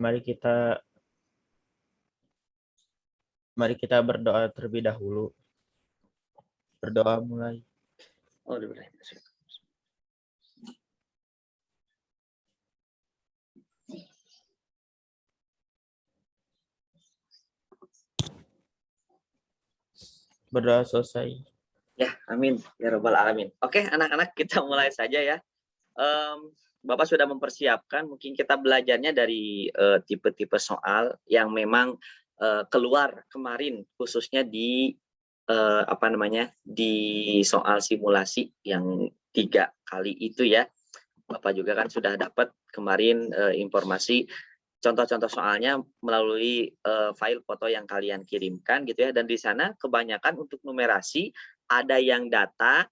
Mari kita mari kita berdoa terlebih dahulu. Berdoa mulai. Oh, boleh. Berdoa selesai. Ya, amin. Ya Rabbal Alamin. Oke, anak-anak, kita mulai saja ya. Bapak sudah mempersiapkan, mungkin kita belajarnya dari tipe-tipe soal yang memang keluar kemarin, khususnya di di soal simulasi yang 3 kali itu ya. Bapak juga kan sudah dapat kemarin informasi contoh-contoh soalnya melalui file foto yang kalian kirimkan gitu ya. Dan di sana kebanyakan untuk numerasi ada yang data,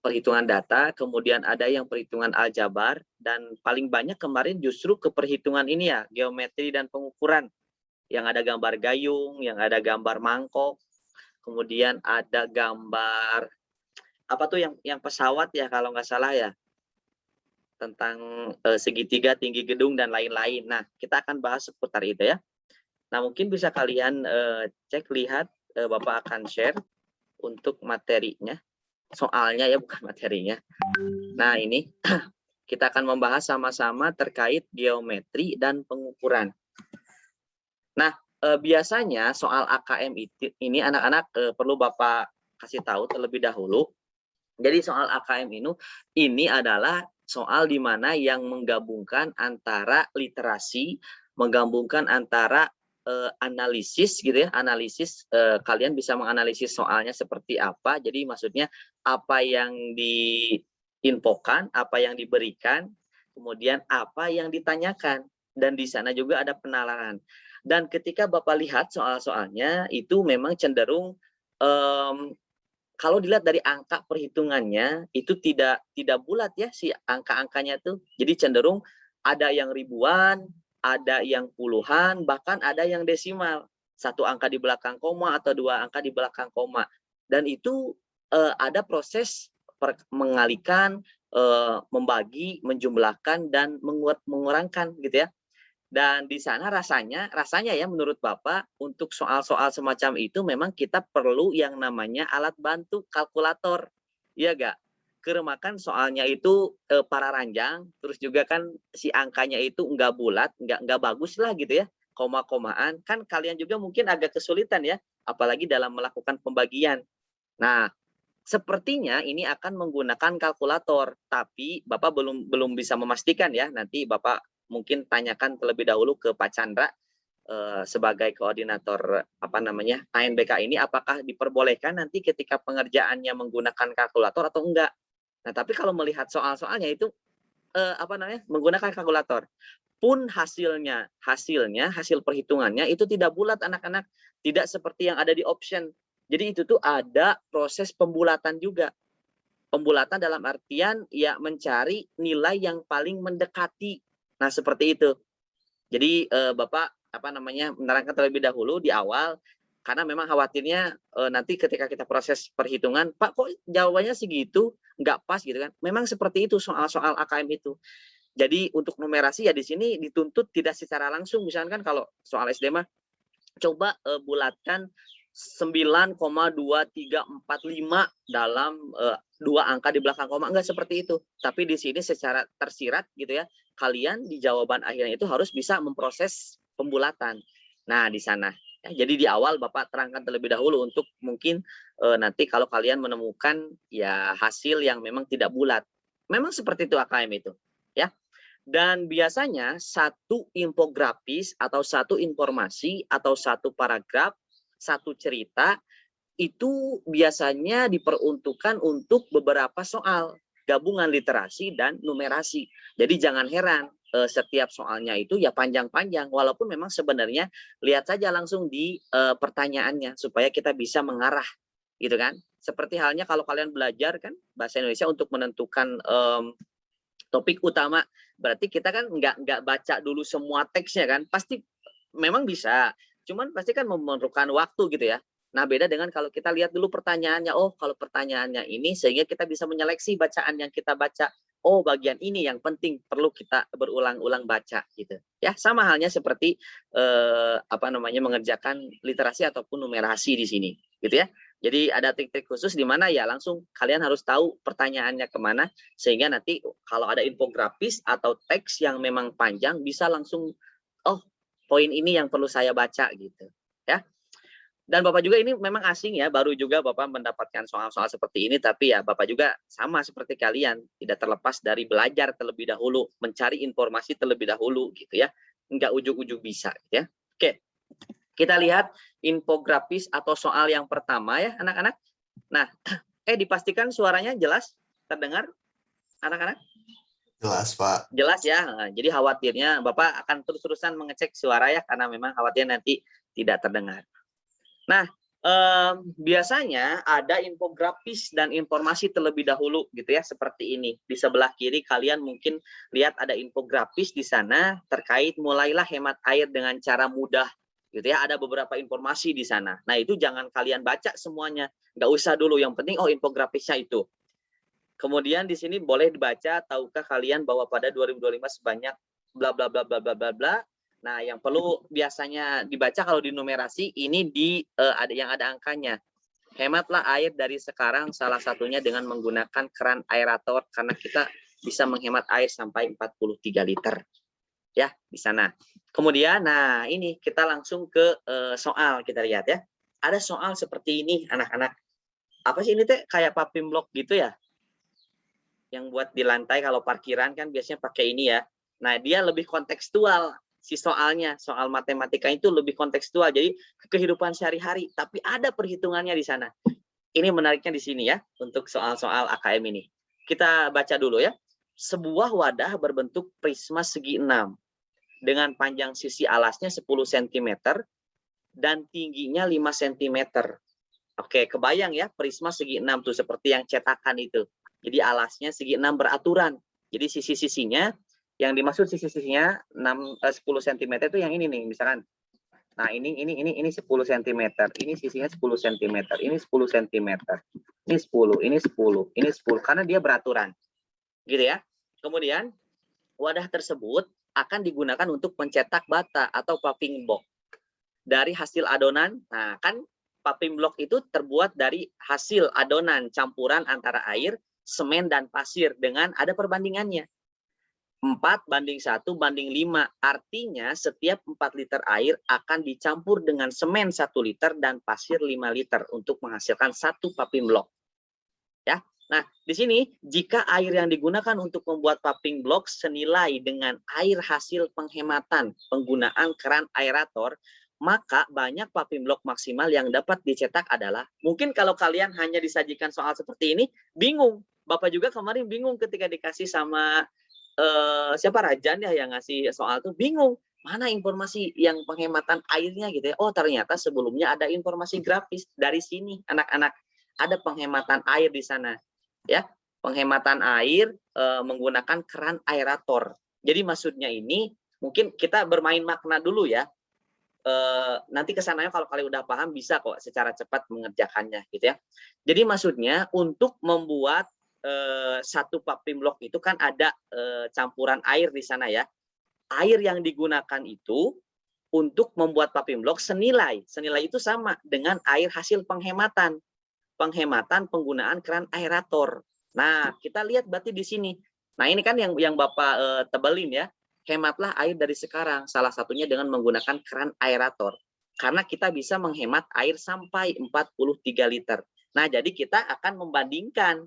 perhitungan data, kemudian ada yang perhitungan aljabar, dan paling banyak kemarin justru ke perhitungan ini ya, geometri dan pengukuran. Yang ada gambar gayung, yang ada gambar mangkok, kemudian ada gambar apa tuh yang pesawat ya kalau nggak salah ya, tentang segitiga tinggi gedung dan lain-lain. Nah, kita akan bahas seputar itu ya. Nah, mungkin bisa kalian cek, lihat, Bapak akan share untuk materinya, soalnya ya, bukan materinya. Nah, ini kita akan membahas sama-sama terkait geometri dan pengukuran. Nah, biasanya soal AKM ini anak-anak perlu Bapak kasih tahu terlebih dahulu. Jadi soal AKM ini adalah soal di mana yang menggabungkan antara literasi, menggabungkan antara analisis gitu ya, analisis, kalian bisa menganalisis soalnya seperti apa. Jadi maksudnya apa yang diinfokan, apa yang diberikan, kemudian apa yang ditanyakan, dan di sana juga ada penalaran. Dan ketika Bapak lihat soal-soalnya itu memang cenderung kalau dilihat dari angka perhitungannya itu tidak bulat ya si angka-angkanya tuh. Jadi cenderung ada yang ribuan, ada yang puluhan, bahkan ada yang desimal. 1 angka di belakang koma atau 2 angka di belakang koma. Dan itu ada proses mengalihkan, membagi, menjumlahkan, dan mengurangkan gitu ya. Dan di sana rasanya ya menurut Bapak untuk soal-soal semacam itu memang kita perlu yang namanya alat bantu kalkulator. Iya nggak? Keremakan soalnya itu para ranjang, terus juga kan si angkanya itu nggak bulat, nggak bagus lah gitu ya, koma-komaan. Kan kalian juga mungkin agak kesulitan ya, apalagi dalam melakukan pembagian. Nah, sepertinya ini akan menggunakan kalkulator, tapi Bapak belum bisa memastikan ya. Nanti Bapak mungkin tanyakan terlebih dahulu ke Pak Chandra sebagai koordinator ANBK ini, apakah diperbolehkan nanti ketika pengerjaannya menggunakan kalkulator atau enggak. Nah, tapi kalau melihat soal-soalnya itu menggunakan kalkulator pun hasil perhitungannya itu tidak bulat anak-anak, tidak seperti yang ada di option. Jadi itu tuh ada proses pembulatan juga. Pembulatan dalam artian ya mencari nilai yang paling mendekati. Nah, seperti itu. Jadi Bapak menerangkan terlebih dahulu di awal, karena memang khawatirnya nanti ketika kita proses perhitungan, Pak kok jawabannya segitu, nggak pas gitu kan. Memang seperti itu soal-soal AKM itu. Jadi untuk numerasi ya di sini dituntut tidak secara langsung. Misalkan kalau soal SD mah coba bulatkan 9,2345 dalam 2 angka di belakang koma, enggak seperti itu. Tapi di sini secara tersirat gitu ya, kalian di jawaban akhirnya itu harus bisa memproses pembulatan. Nah, di sana. Ya, jadi di awal Bapak terangkan terlebih dahulu untuk mungkin nanti kalau kalian menemukan ya hasil yang memang tidak bulat. Memang seperti itu AKM itu, ya. Dan biasanya satu infografis atau satu informasi atau satu paragraf, satu cerita itu biasanya diperuntukkan untuk beberapa soal gabungan literasi dan numerasi. Jadi jangan heran setiap soalnya itu ya panjang-panjang, walaupun memang sebenarnya lihat saja langsung di pertanyaannya supaya kita bisa mengarah gitu kan. Seperti halnya kalau kalian belajar kan bahasa Indonesia untuk menentukan topik utama, berarti kita kan nggak baca dulu semua teksnya kan, pasti memang bisa, cuman pasti kan memerlukan waktu gitu ya. Nah, beda dengan kalau kita lihat dulu pertanyaannya, oh kalau pertanyaannya ini sehingga kita bisa menyeleksi bacaan yang kita baca. oh bagian ini yang penting perlu kita berulang-ulang baca gitu. Ya, sama halnya seperti mengerjakan literasi ataupun numerasi di sini, gitu ya. Jadi ada trik-trik khusus di mana ya langsung kalian harus tahu pertanyaannya kemana, sehingga nanti kalau ada infografis atau teks yang memang panjang bisa langsung, oh poin ini yang perlu saya baca gitu ya. Dan Bapak juga ini memang asing ya, baru juga Bapak mendapatkan soal-soal seperti ini, tapi ya Bapak juga sama seperti kalian, tidak terlepas dari belajar terlebih dahulu, mencari informasi terlebih dahulu gitu ya, nggak ujuk-ujuk bisa gitu ya. Oke, kita lihat infografis atau soal yang pertama ya anak-anak. Nah, dipastikan suaranya jelas terdengar anak-anak? Jelas, Pak. Jelas ya, nah, jadi khawatirnya Bapak akan terus-terusan mengecek suara ya, karena memang khawatir nanti tidak terdengar. Nah, biasanya ada infografis dan informasi terlebih dahulu gitu ya, seperti ini. Di sebelah kiri kalian mungkin lihat ada infografis di sana terkait mulailah hemat air dengan cara mudah gitu ya. Ada beberapa informasi di sana. Nah, itu jangan kalian baca semuanya. Nggak usah dulu, yang penting oh infografisnya itu. Kemudian di sini boleh dibaca, tahukah kalian bahwa pada 2025 sebanyak bla bla bla bla bla bla bla. Nah, yang perlu biasanya dibaca kalau di numerasi ini ada yang ada angkanya. Hematlah air dari sekarang, salah satunya dengan menggunakan keran aerator karena kita bisa menghemat air sampai 43 liter. Ya, di sana. Kemudian nah ini kita langsung ke soal, kita lihat ya. Ada soal seperti ini anak-anak. Apa sih ini teh, kayak papim blok gitu ya? Yang buat di lantai kalau parkiran kan biasanya pakai ini ya. Nah, dia lebih kontekstual si soalnya, soal matematika itu lebih kontekstual, jadi kehidupan sehari-hari, tapi ada perhitungannya di sana. Ini menariknya di sini ya, untuk soal-soal AKM ini. Kita baca dulu ya. Sebuah wadah berbentuk prisma segi 6 dengan panjang sisi alasnya 10 cm dan tingginya 5 cm. Oke, kebayang ya, prisma segi 6 tuh seperti yang cetakan itu. Jadi alasnya segi 6 beraturan. Jadi sisi-sisinya, yang dimaksud sisi-sisinya 10 cm itu yang ini nih, misalkan. Nah, ini 10 cm, ini sisinya 10 cm, ini 10 cm, ini 10, ini 10, ini 10, karena dia beraturan. Gitu ya. Kemudian, wadah tersebut akan digunakan untuk mencetak bata atau paving block. Dari hasil adonan, nah kan paving block itu terbuat dari hasil adonan campuran antara air, semen, dan pasir dengan ada perbandingannya. 4:1:5. Artinya setiap 4 liter air akan dicampur dengan semen 1 liter dan pasir 5 liter untuk menghasilkan 1 paving block. Ya. Nah, di sini jika air yang digunakan untuk membuat paving block senilai dengan air hasil penghematan penggunaan keran aerator, maka banyak paving block maksimal yang dapat dicetak adalah, mungkin kalau kalian hanya disajikan soal seperti ini, bingung. Bapak juga kemarin bingung ketika dikasih sama siapa Rajan ya yang ngasih soal tuh, bingung mana informasi yang penghematan airnya gitu ya. Oh, ternyata sebelumnya ada informasi grafis dari sini anak-anak, ada penghematan air di sana ya, penghematan air menggunakan keran aerator. Jadi maksudnya ini mungkin kita bermain makna dulu ya. Nanti kesananya kalau kalian udah paham bisa kok secara cepat mengerjakannya gitu ya. Jadi maksudnya untuk membuat satu paving block itu kan ada campuran air di sana ya. Air yang digunakan itu untuk membuat paving block senilai itu sama dengan air hasil penghematan penggunaan keran aerator. Nah, kita lihat berarti di sini. Nah, ini kan yang Bapak tebelin ya. Hematlah air dari sekarang, salah satunya dengan menggunakan keran aerator. Karena kita bisa menghemat air sampai 43 liter. Nah, jadi kita akan membandingkan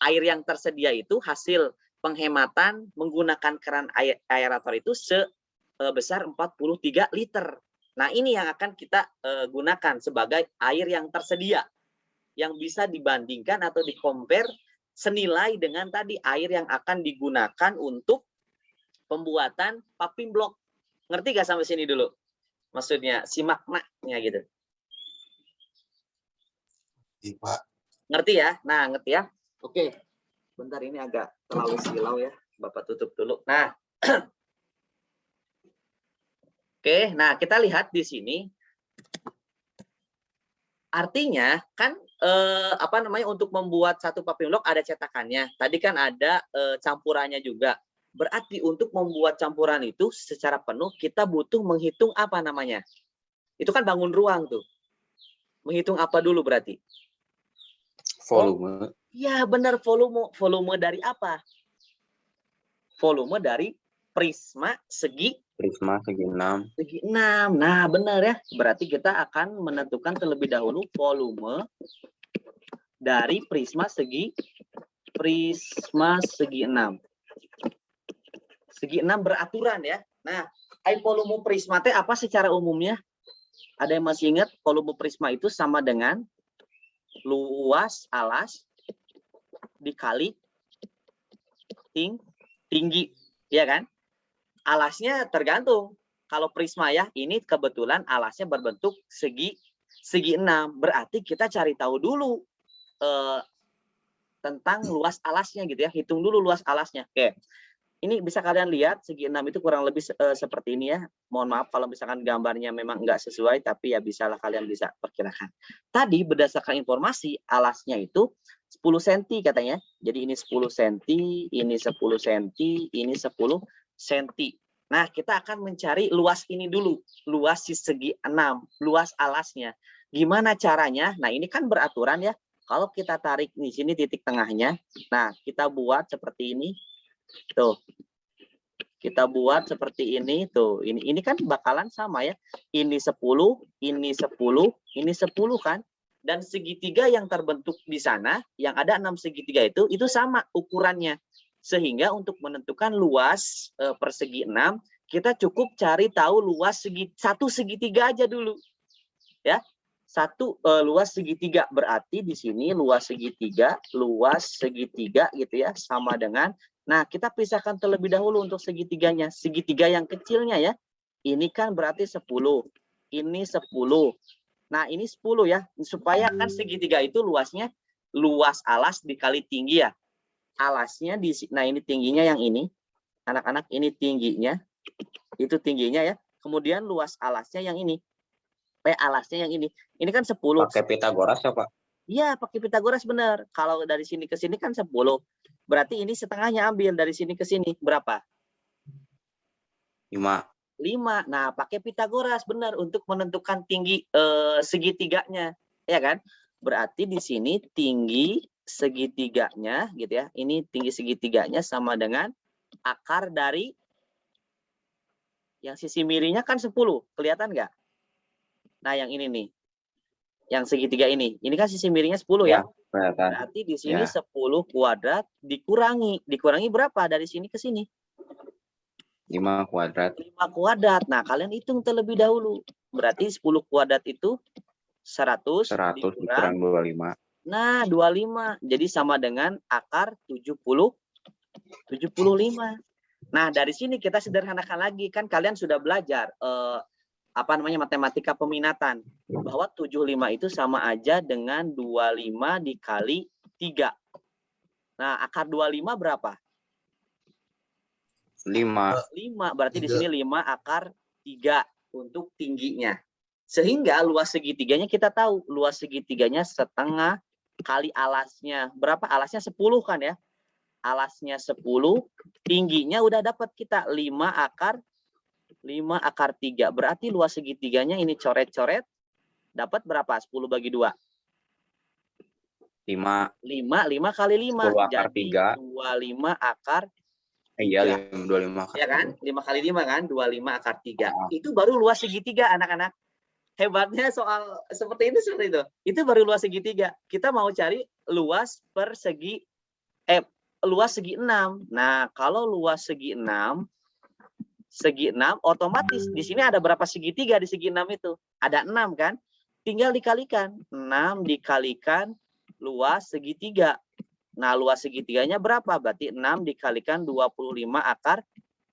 air yang tersedia itu hasil penghematan menggunakan keran aerator itu sebesar 43 liter. Nah, ini yang akan kita gunakan sebagai air yang tersedia, yang bisa dibandingkan atau di-compare senilai dengan tadi air yang akan digunakan untuk pembuatan paving block. Ngerti gak sampai sini dulu? Maksudnya, si maknanya gitu. Iya, Pak. Ngerti ya? Nah, ngerti ya? Oke. Bentar, ini agak terlalu silau ya. Bapak tutup dulu. Nah. Oke, nah kita lihat di sini. Artinya kan untuk membuat satu pupping log ada cetakannya. Tadi kan ada campurannya juga. Berarti untuk membuat campuran itu secara penuh kita butuh menghitung apa namanya? Itu kan bangun ruang tuh. Menghitung apa dulu berarti? Volume. Iya, benar, volume. Volume dari apa? Volume dari prisma segi 6. segi 6. Nah, benar ya. Berarti kita akan menentukan terlebih dahulu volume dari prisma segi 6. Segi 6 beraturan ya. Nah, volume prisma teh apa secara umumnya? Ada yang masih ingat volume prisma itu sama dengan luas alas dikali tinggi, ya kan? Alasnya tergantung. Kalau prisma ya, ini kebetulan alasnya berbentuk segi 6. Berarti kita cari tahu dulu tentang luas alasnya gitu ya. Hitung dulu luas alasnya. Oke. Ini bisa kalian lihat segi 6 itu kurang lebih seperti ini ya. Mohon maaf kalau misalkan gambarnya memang nggak sesuai, tapi ya bisalah kalian bisa perkirakan. Tadi berdasarkan informasi alasnya itu 10 cm katanya. Jadi ini 10 cm, ini 10 cm, ini 10 cm. Nah, kita akan mencari luas ini dulu. Luas si segi 6, luas alasnya. Gimana caranya? Nah, ini kan beraturan ya. Kalau kita tarik di sini titik tengahnya. Nah, kita buat seperti ini. Tuh. Kita buat seperti ini tuh. Ini kan bakalan sama ya. Ini 10, ini 10, ini 10 kan. Dan segitiga yang terbentuk di sana, yang ada 6 segitiga itu sama ukurannya. Sehingga untuk menentukan luas persegi 6, kita cukup cari tahu luas satu segitiga aja dulu. Ya. Luas segitiga berarti di sini luas segitiga gitu ya, sama dengan. Nah, kita pisahkan terlebih dahulu untuk segitiganya. Segitiga yang kecilnya ya. Ini kan berarti 10. Ini 10. Nah, ini 10 ya. Supaya kan segitiga itu luasnya luas alas dikali tinggi ya. Alasnya nah ini tingginya yang ini. Anak-anak ini tingginya. Itu tingginya ya. Kemudian luas alasnya yang ini. Alasnya yang ini. Ini kan 10. Pakai Pitagoras ya, Pak? Iya, pakai Pitagoras benar. Kalau dari sini ke sini kan 10. Berarti ini setengahnya ambil dari sini ke sini. Berapa? 5. Nah, pakai Pitagoras benar untuk menentukan tinggi segitiganya. Ya kan? Berarti di sini tinggi segitiganya gitu ya. Ini tinggi segitiganya sama dengan akar dari yang sisi miringnya kan 10. Kelihatan nggak? Nah, yang ini nih. Yang segitiga ini. Ini kan sisi miringnya 10 ya. Berarti di sini 10 kuadrat dikurangi. Dikurangi berapa dari sini ke sini? 5 kuadrat. 5 kuadrat. Nah, kalian hitung terlebih dahulu. Berarti 10 kuadrat itu 100 dikurang 25. Nah, 25. Jadi sama dengan akar 75. Nah, dari sini kita sederhanakan lagi. Kan kalian sudah belajar matematika peminatan, bahwa 75 itu sama aja dengan 25 dikali 3. Nah, akar 25 berapa? 5. 5, berarti 3. Di sini 5 akar 3 untuk tingginya. Sehingga luas segitiganya kita tahu, luas segitiganya setengah kali alasnya. Berapa? Alasnya 10 kan ya? Alasnya 10, tingginya udah dapat kita 5 akar 3. Berarti luas segitiganya ini coret-coret. Dapat berapa? 10 bagi 2. 5 kali 5. 10 akar jadi 3. 25 akar 3. Iya, 25 akar 3. Ya kan? 5 kali 5 kan? 25 akar 3. Itu baru luas segitiga, anak-anak. Hebatnya soal seperti itu. Itu baru luas segitiga. Kita mau cari luas segi 6. Nah, kalau luas segi 6 otomatis di sini ada berapa segitiga di segi 6 itu? Ada 6 kan? Tinggal dikalikan. 6 dikalikan luas segitiga. Nah, luas segitiganya berapa? Berarti 6 dikalikan 25 akar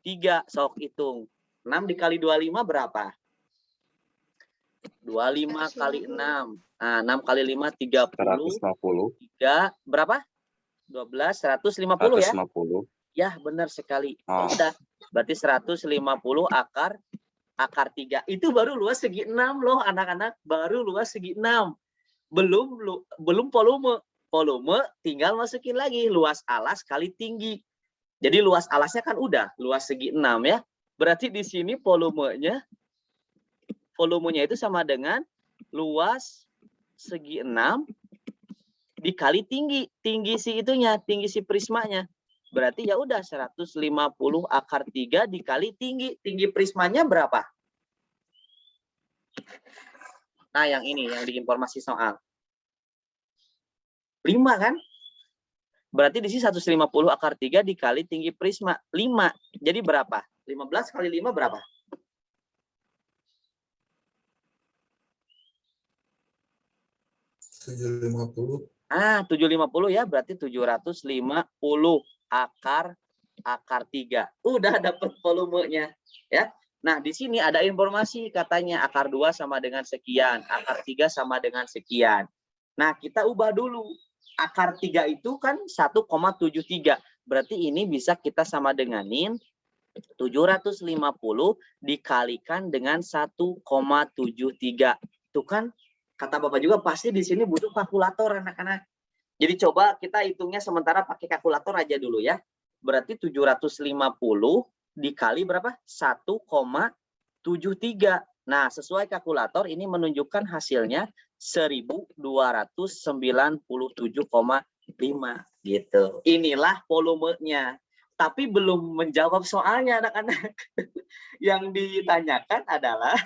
3. Sok hitung. 6 dikali 25 berapa? 25 kali 6. Nah, 6 kali 5 30. 150. 3 berapa? 12 150 ya? 150. Ya, benar sekali. Udah. Berarti 150 akar 3. Itu baru luas segi 6 loh, anak-anak. Baru luas segi 6. belum volume. Volume tinggal masukin lagi luas alas kali tinggi. Jadi luas alasnya kan udah luas segi 6 ya. Berarti di sini volumenya itu sama dengan luas segi 6 dikali tinggi si itunya, tinggi si prismanya. Berarti ya udah 150 akar 3 dikali tinggi prismanya berapa? Nah, yang ini yang di informasi soal. 5 kan? Berarti di sini 150 akar 3 dikali tinggi prisma 5. Jadi berapa? 15 kali 5 berapa? 750. 750 ya, berarti 750 akar 3. Udah dapat volumenya ya. Nah, di sini ada informasi katanya akar 2 sama dengan sekian, akar 3 sama dengan sekian. Nah, kita ubah dulu. Akar 3 itu kan 1,73. Berarti ini bisa kita sama denganin 750 dikalikan dengan 1,73. Itu kan kata Bapak juga pasti di sini butuh kalkulator anak-anak. Jadi coba kita hitungnya sementara pakai kalkulator aja dulu ya. Berarti 750 dikali berapa? 1,73. Nah, sesuai kalkulator ini menunjukkan hasilnya 1297,5 gitu. Inilah volumenya. Tapi belum menjawab soalnya anak-anak. Yang ditanyakan adalah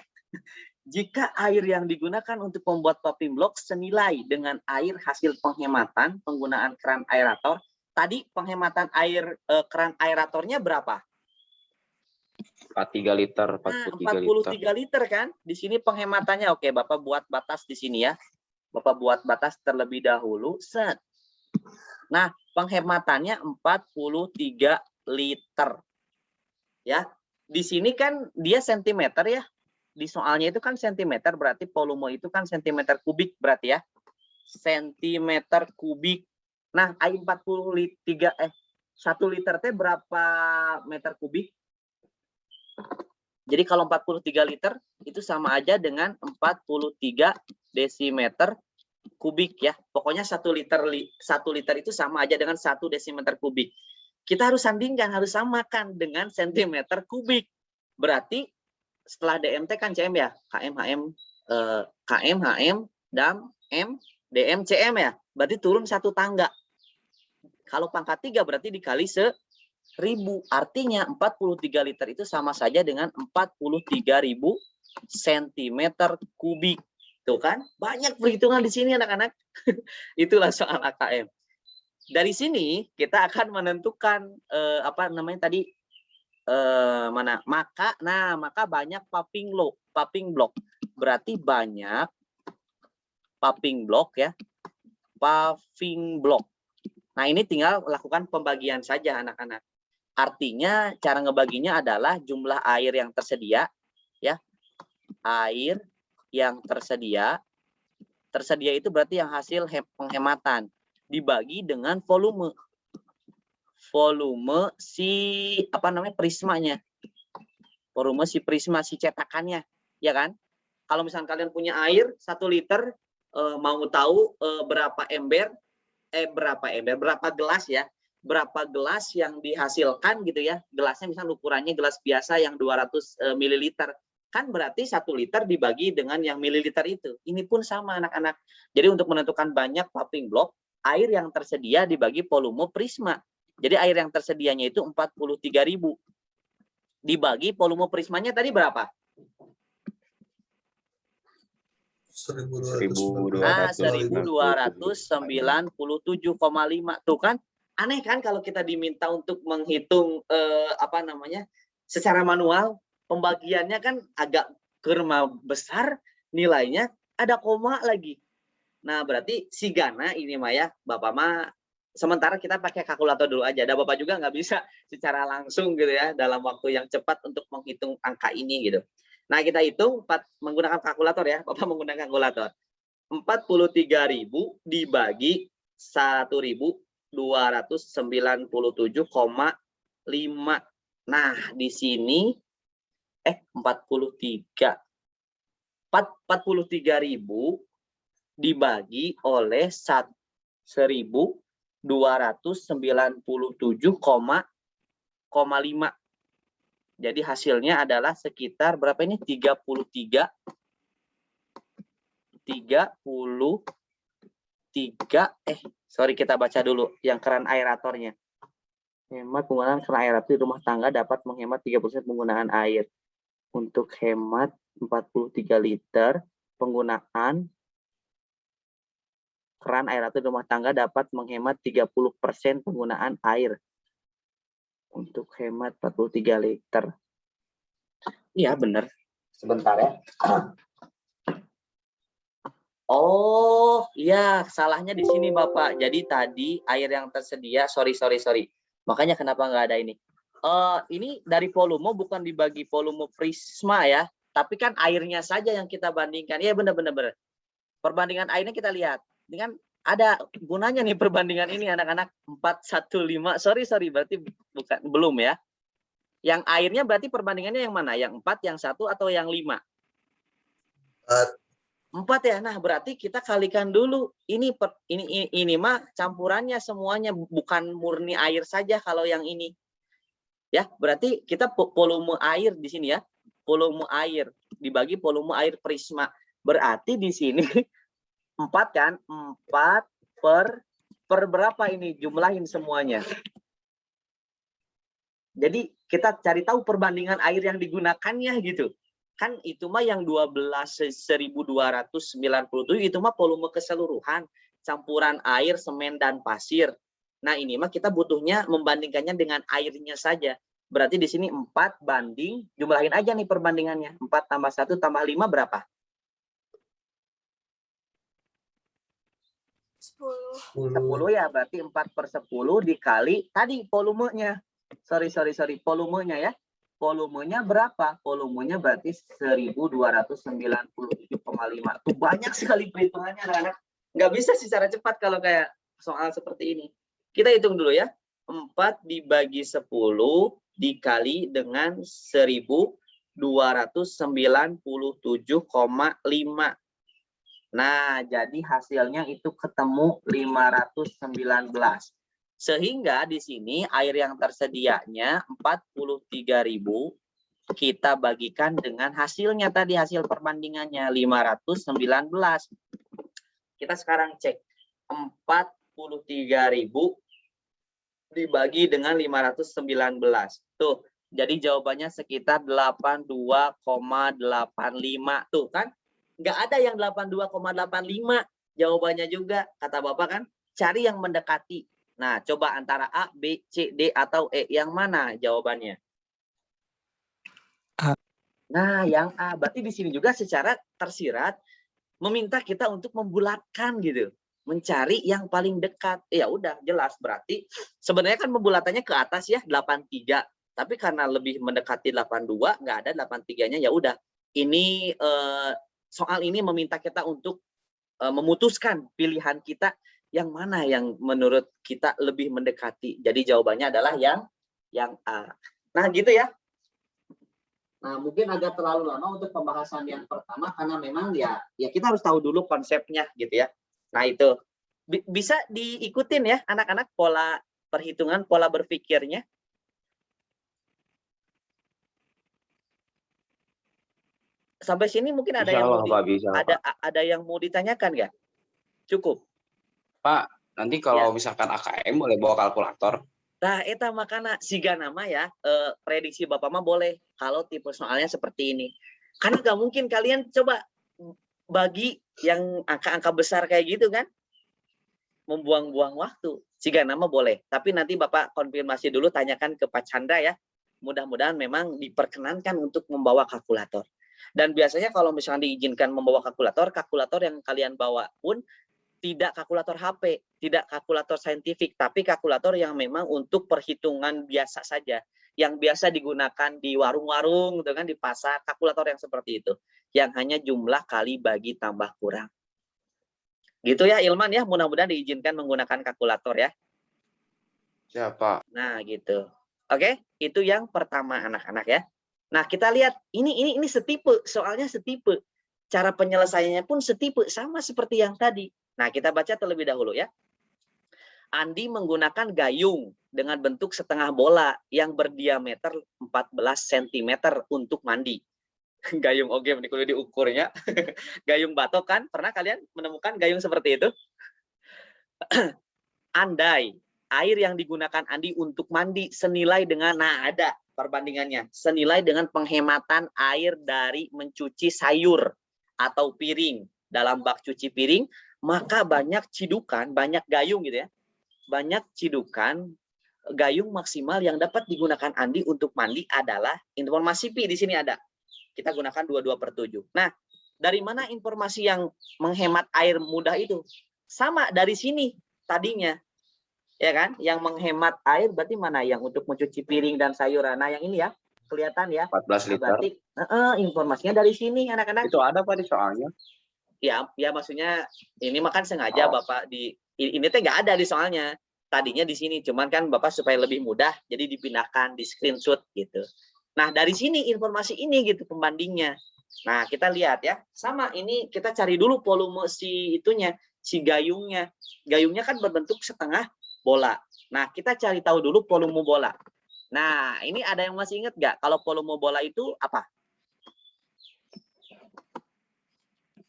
jika air yang digunakan untuk membuat popping block senilai dengan air hasil penghematan penggunaan keran aerator. Tadi penghematan air keran aeratornya berapa? 43 liter, 43 liter kan? Di sini penghematannya oke, Bapak buat batas di sini ya. Bapak buat batas terlebih dahulu. Set. Nah, penghematannya 43 liter. Ya. Di sini kan dia sentimeter ya. Di soalnya itu kan sentimeter, berarti volume itu kan sentimeter kubik berarti ya. Sentimeter kubik. Nah, air 1 liter teh berapa meter kubik? Jadi kalau 43 liter itu sama aja dengan 43 desimeter kubik ya. Pokoknya 1 liter itu sama aja dengan 1 desimeter kubik. Kita harus sandingkan, harus samakan dengan sentimeter kubik. Berarti setelah DMT kan CM ya, KM, HM, DAM, M, DM, CM ya. Berarti turun 1 tangga. Kalau pangkat 3 berarti dikali 1000. Artinya 43 liter itu sama saja dengan 43.000 cm kubik. Tuh kan, banyak perhitungan di sini anak-anak. Itulah soal AKM. Dari sini kita akan menentukan apa namanya tadi maka banyak popping block. Berarti banyak popping block ya. Paving block. Nah, ini tinggal lakukan pembagian saja anak-anak. Artinya cara ngebaginya adalah jumlah air yang tersedia ya. Air yang tersedia itu berarti yang hasil penghematan dibagi dengan volume si prismanya. Volume si prisma, si cetakannya, ya kan? Kalau misalnya kalian punya air 1 liter, mau tahu berapa gelas ya? Berapa gelas yang dihasilkan gitu ya? Gelasnya misalnya ukurannya gelas biasa yang 200 ml. Kan berarti 1 liter dibagi dengan yang mililiter itu. Ini pun sama anak-anak. Jadi untuk menentukan banyak popping block, air yang tersedia dibagi volume prisma. Jadi air yang tersedianya itu 43.000. Dibagi volume prismanya tadi berapa? 1297,5. Tuh kan? Aneh kan kalau kita diminta untuk menghitung secara manual, pembagiannya kan agak kurma besar, nilainya ada koma lagi. Nah, berarti si Gana ini mah ya, Bapak mah sementara kita pakai kalkulator dulu aja. Dan Bapak juga nggak bisa secara langsung gitu ya dalam waktu yang cepat untuk menghitung angka ini gitu. Nah, kita hitung menggunakan kalkulator ya. Bapak menggunakan kalkulator. 43.000 dibagi 1.297,5. Nah, di sini 43.000 dibagi oleh 1.297,5. Jadi hasilnya adalah sekitar berapa ini? 33, sorry kita baca dulu yang keran aeratornya. Hemat penggunaan keran aerator di rumah tangga dapat menghemat 30% penggunaan air. Untuk hemat 43 liter, penggunaan keran aerator di rumah tangga dapat menghemat 30% penggunaan air. Untuk hemat 43 liter. Iya benar. Sebentar ya. Oh, iya, salahnya di sini Bapak. Jadi tadi air yang tersedia, sorry. Makanya kenapa nggak ada ini? Ini dari volume bukan dibagi volume prisma ya, tapi kan airnya saja yang kita bandingkan. Iya benar. Perbandingan airnya kita lihat. Ini kan ada gunanya nih perbandingan ini anak-anak 415. Sorry, berarti belum ya. Yang airnya berarti perbandingannya yang mana? Yang 4, yang 1 atau yang 5? 4 ya. Nah, berarti kita kalikan dulu. Ini mah campurannya semuanya, bukan murni air saja kalau yang ini. Ya, berarti kita volume air di sini ya. Volume air dibagi volume air prisma. Berarti di sini 4 kan? 4 per berapa ini? Jumlahin semuanya. Jadi kita cari tahu perbandingan air yang digunakannya gitu. Kan itu mah yang 1.297 itu mah volume keseluruhan, campuran air, semen dan pasir. Nah, ini mah kita butuhnya membandingkannya dengan airnya saja. Berarti di sini 4 banding, jumlahin aja nih perbandingannya. 4 tambah 1 tambah 5 berapa? 10 ya, berarti 4 per 10 dikali tadi volumenya. Sorry, volumenya ya. Volumenya berapa? Volumenya berarti 1.297,5. Tuh banyak sekali perhitungannya anak-anak. Nggak bisa secara cepat kalau kayak soal seperti ini. Kita hitung dulu ya. 4 dibagi 10 dikali dengan 1.297,5. Nah, jadi hasilnya itu ketemu 519. Sehingga di sini air yang tersedianya 43.000 kita bagikan dengan hasilnya tadi, hasil perbandingannya 519. Kita sekarang cek 43.000 dibagi dengan 519. Tuh, jadi jawabannya sekitar 82,85 tuh kan? Nggak ada yang 82,85 jawabannya juga, kata Bapak kan, cari yang mendekati. Nah, coba antara A, B, C, D, atau E, yang mana jawabannya? A. Nah, yang A. Berarti di sini juga secara tersirat meminta kita untuk membulatkan gitu. Mencari yang paling dekat. Ya udah, jelas. Berarti sebenarnya kan pembulatannya ke atas ya, 83. Tapi karena lebih mendekati 82, nggak ada 83-nya, ya udah. Ini soal ini meminta kita untuk memutuskan pilihan kita yang mana yang menurut kita lebih mendekati. Jadi jawabannya adalah yang A. Nah, gitu ya. Nah, mungkin agak terlalu lama untuk pembahasan yang pertama karena memang ya kita harus tahu dulu konsepnya gitu ya. Nah, itu bisa diikutin ya anak-anak pola perhitungan, pola berpikirnya. Sampai sini mungkin ada ada yang mau ditanyakan nggak? Cukup. Pak, nanti kalau misalkan AKM boleh bawa kalkulator? Nah, eta makana siga nama ya, prediksi Bapak mah boleh kalau tipe soalnya seperti ini. Karena nggak mungkin kalian coba bagi yang angka-angka besar kayak gitu kan, membuang-buang waktu. Siga nama boleh, tapi nanti Bapak konfirmasi dulu, tanyakan ke Pak Chandra ya. Mudah-mudahan memang diperkenankan untuk membawa kalkulator. Dan biasanya kalau misalnya diizinkan membawa kalkulator yang kalian bawa pun tidak kalkulator HP, tidak kalkulator saintifik, tapi kalkulator yang memang untuk perhitungan biasa saja, yang biasa digunakan di warung-warung, gitu kan, di pasar, kalkulator yang seperti itu, yang hanya jumlah kali bagi tambah kurang. Gitu ya Ilman ya, mudah-mudahan diizinkan menggunakan kalkulator ya. Siapa? Nah gitu. Oke, itu yang pertama anak-anak ya. Nah kita lihat ini setipe, soalnya setipe. cara penyelesaiannya pun setipe, sama seperti yang tadi. Nah, kita baca terlebih dahulu ya. Andi menggunakan gayung dengan bentuk setengah bola yang berdiameter 14 cm untuk mandi. Gayung oke, ini kudu diukurnya. Gayung batok kan? Pernah kalian menemukan gayung seperti itu? Andai air yang digunakan Andi untuk mandi senilai dengan, nah ada perbandingannya, senilai dengan penghematan air dari mencuci sayur atau piring dalam bak cuci piring, maka banyak cidukan, banyak gayung gitu ya, banyak cidukan gayung maksimal yang dapat digunakan Andi untuk mandi adalah, informasi Pi di sini ada, kita gunakan 22/7. Nah, dari mana informasi yang menghemat air mudah itu? Sama dari sini tadinya, ya kan? Yang menghemat air berarti mana? Yang untuk mencuci piring dan sayuran. Nah, yang ini ya, kelihatan ya. 14 liter. Berarti informasinya dari sini, anak-anak. Itu ada Pak di soalnya. Ya maksudnya ini makan sengaja Bapak ini teh nggak ada di soalnya. Tadinya di sini, cuman kan Bapak supaya lebih mudah, jadi dipindahkan, di screenshot gitu. Nah, dari sini informasi ini gitu pembandingnya. Nah, kita lihat ya. Sama ini kita cari dulu volume si itunya, si gayungnya. Gayungnya kan berbentuk setengah bola. Nah, kita cari tahu dulu volume bola. Nah, ini ada yang masih ingat nggak kalau volume bola itu apa?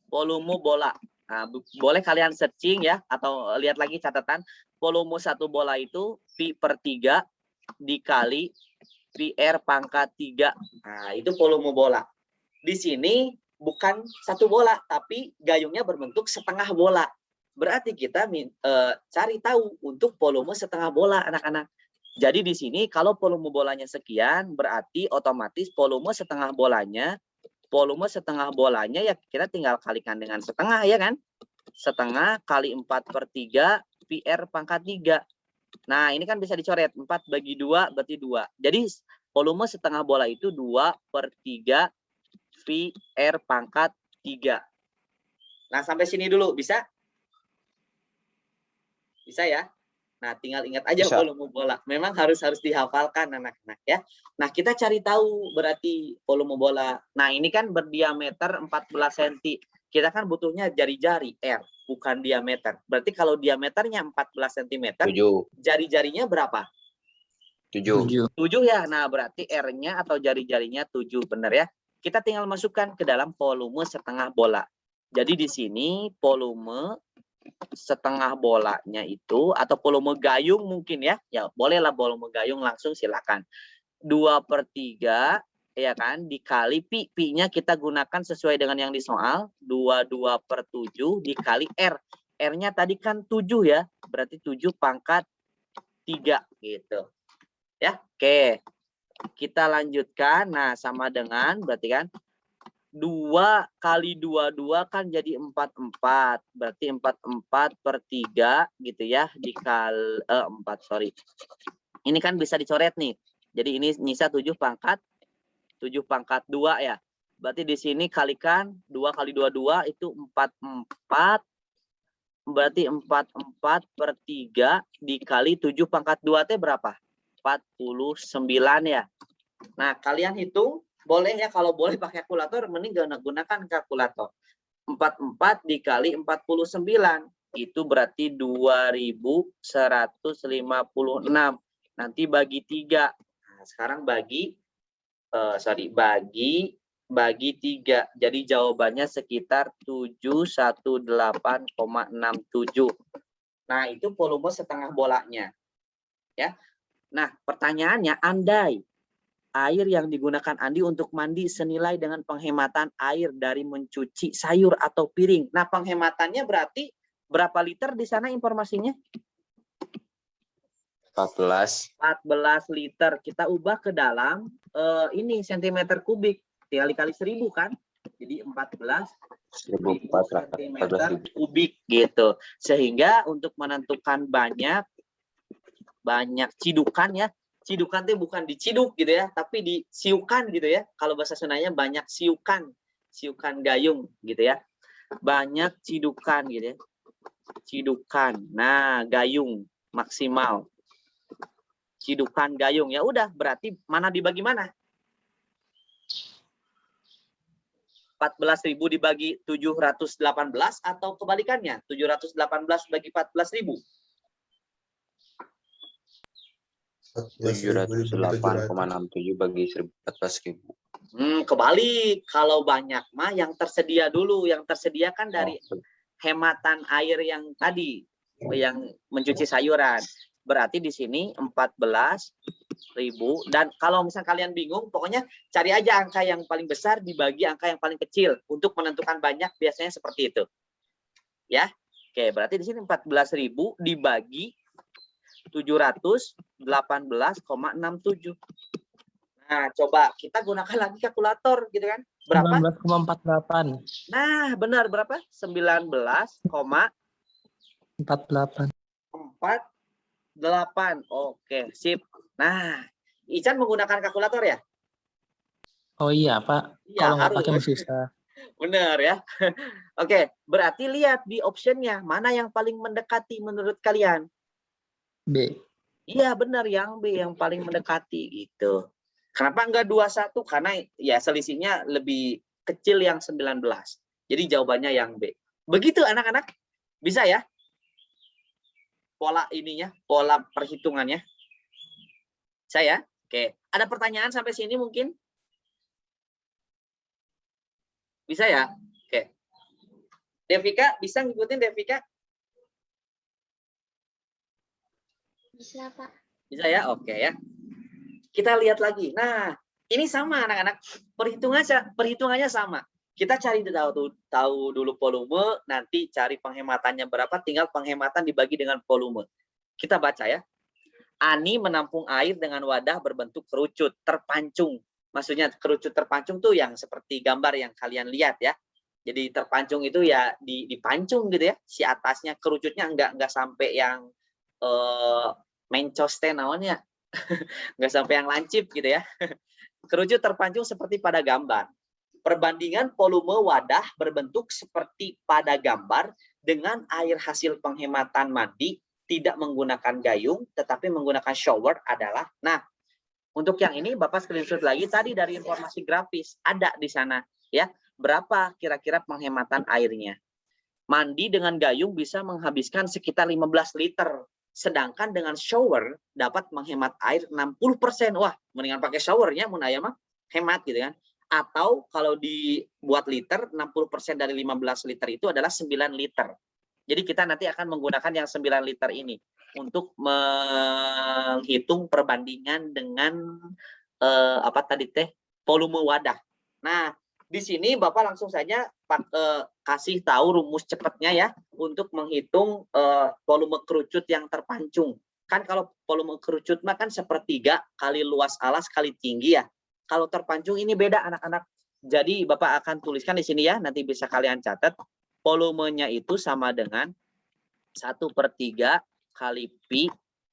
Volume bola. Nah, boleh kalian searching ya, atau lihat lagi catatan. Volume satu bola itu Pi/3 dikali PR pangkat 3. Nah, itu volume bola. Di sini bukan satu bola, tapi gayungnya berbentuk setengah bola. Berarti kita cari tahu untuk volume setengah bola, anak-anak. Jadi di sini kalau volume bolanya sekian, berarti otomatis volume setengah bolanya ya kita tinggal kalikan dengan setengah, ya kan? Setengah kali 4/3 PR pangkat 3. Nah, ini kan bisa dicoret. 4 bagi 2 berarti 2. Jadi volume setengah bola itu 2/3 PR pangkat 3. Nah, sampai sini dulu. Bisa? Bisa ya? Nah, tinggal ingat aja Bisa. volume bola. Memang harus dihafalkan anak-anak ya. Nah, kita cari tahu berarti volume bola. Nah, ini kan berdiameter 14 cm. Kita kan butuhnya jari-jari R, bukan diameter. Berarti kalau diameternya 14 cm, 7. jari-jarinya berapa? 7. 7 ya. Nah, berarti R-nya atau jari-jarinya 7, benar ya. Kita tinggal masukkan ke dalam volume setengah bola. Jadi di sini volume setengah bolanya itu, atau volume gayung mungkin ya. Ya, bolehlah volume gayung langsung silakan. 2/3 ya kan, dikali pi. Pi-nya kita gunakan sesuai dengan yang di soal. 22/7 dikali R. R-nya tadi kan 7 ya. Berarti 7 pangkat 3 gitu. Ya, oke. Kita lanjutkan. Nah, sama dengan berarti kan 2 kali 22 kan jadi 44. Berarti 44/3 gitu ya. Dikali 4, sorry. Ini kan bisa dicoret nih. Jadi ini nyisa 7 pangkat 2 ya. Berarti di sini kalikan 2 kali 22 itu 44. Berarti 44/3 dikali 7 pangkat 2 teh berapa? 49 ya. Nah, kalian hitung. Boleh ya, kalau boleh pakai kalkulator, mending gunakan kalkulator. 44 dikali 49. Itu berarti 2156. Nanti bagi 3. Nah, sekarang bagi 3. Jadi jawabannya sekitar 718,67. Nah, itu volume setengah bolanya. Ya. Nah, pertanyaannya, andai air yang digunakan Andi untuk mandi senilai dengan penghematan air dari mencuci sayur atau piring. Nah, penghematannya berarti berapa liter di sana informasinya? 14. 14 liter. Kita ubah ke dalam ini cm kubik. Tinggal dikali 1000 kan? Jadi 14 cm kubik gitu. Sehingga untuk menentukan banyak cidukan ya. Cidukan itu bukan diciduk gitu ya, tapi disiukan gitu ya. Kalau bahasa Sundanya banyak siukan gayung gitu ya. Banyak cidukan gitu ya. Cidukan. Nah, gayung maksimal. Cidukan gayung. Ya udah, berarti mana dibagi mana? 14.000 dibagi 718 atau kebalikannya 718 bagi 14.000? 708,67 bagi 14.000. Kebalik. Kalau banyak mah yang tersedia dulu. Yang tersedia kan dari hematan air yang tadi, yang mencuci sayuran. Berarti di sini 14.000. Dan kalau misalnya kalian bingung, pokoknya cari aja angka yang paling besar dibagi angka yang paling kecil. Untuk menentukan banyak biasanya seperti itu. Ya, oke. Berarti di sini 14.000 dibagi 718,67. Nah, coba kita gunakan lagi kalkulator gitu kan. Berapa? 19,48. Nah, benar berapa? 19,48. 48. Oke, sip. Nah, Ican menggunakan kalkulator ya? Oh iya, Pak. Iya, Kalau nggak harus. pakai masih susah. Benar ya. Oke, berarti lihat di optionnya mana yang paling mendekati menurut kalian? B. Iya, benar, yang B yang paling mendekati gitu. Kenapa enggak 21? Karena ya selisihnya lebih kecil yang 19. Jadi jawabannya yang B. Begitu anak-anak? Bisa ya? Pola ininya, pola perhitungannya. Saya? Oke. Ada pertanyaan sampai sini mungkin? Bisa ya? Oke. Devika, bisa ngikutin Devika? Bisa, Pak. Bisa ya? Oke ya. Kita lihat lagi. Nah, ini sama anak-anak. Perhitungannya sama. Kita cari tahu dulu volume, nanti cari penghematannya berapa, tinggal penghematan dibagi dengan volume. Kita baca ya. Ani menampung air dengan wadah berbentuk kerucut, terpancung. Maksudnya kerucut terpancung tuh yang seperti gambar yang kalian lihat ya. Jadi terpancung itu ya dipancung gitu ya. Si atasnya kerucutnya enggak sampai yang mencos teh namanya. Enggak sampai yang lancip gitu ya. Kerucut terpancung seperti pada gambar. Perbandingan volume wadah berbentuk seperti pada gambar dengan air hasil penghematan mandi tidak menggunakan gayung tetapi menggunakan shower adalah. Nah, untuk yang ini Bapak screenshot lagi tadi dari informasi grafis ada di sana ya. Berapa kira-kira penghematan airnya? Mandi dengan gayung bisa menghabiskan sekitar 15 liter. Sedangkan dengan shower dapat menghemat air 60%. Wah, mendingan pakai showernya mun aya mah hemat gitu kan. Atau kalau dibuat liter, 60% dari 15 liter itu adalah 9 liter. Jadi kita nanti akan menggunakan yang 9 liter ini untuk menghitung perbandingan dengan apa tadi teh volume wadah. Nah, di sini Bapak langsung saja kasih tahu rumus cepatnya ya untuk menghitung volume kerucut yang terpancung. Kan kalau volume kerucut mah kan sepertiga kali luas alas kali tinggi ya. Kalau terpancung ini beda anak-anak. Jadi Bapak akan tuliskan di sini ya, nanti bisa kalian catat. Volumenya itu sama dengan 1/3 kali pi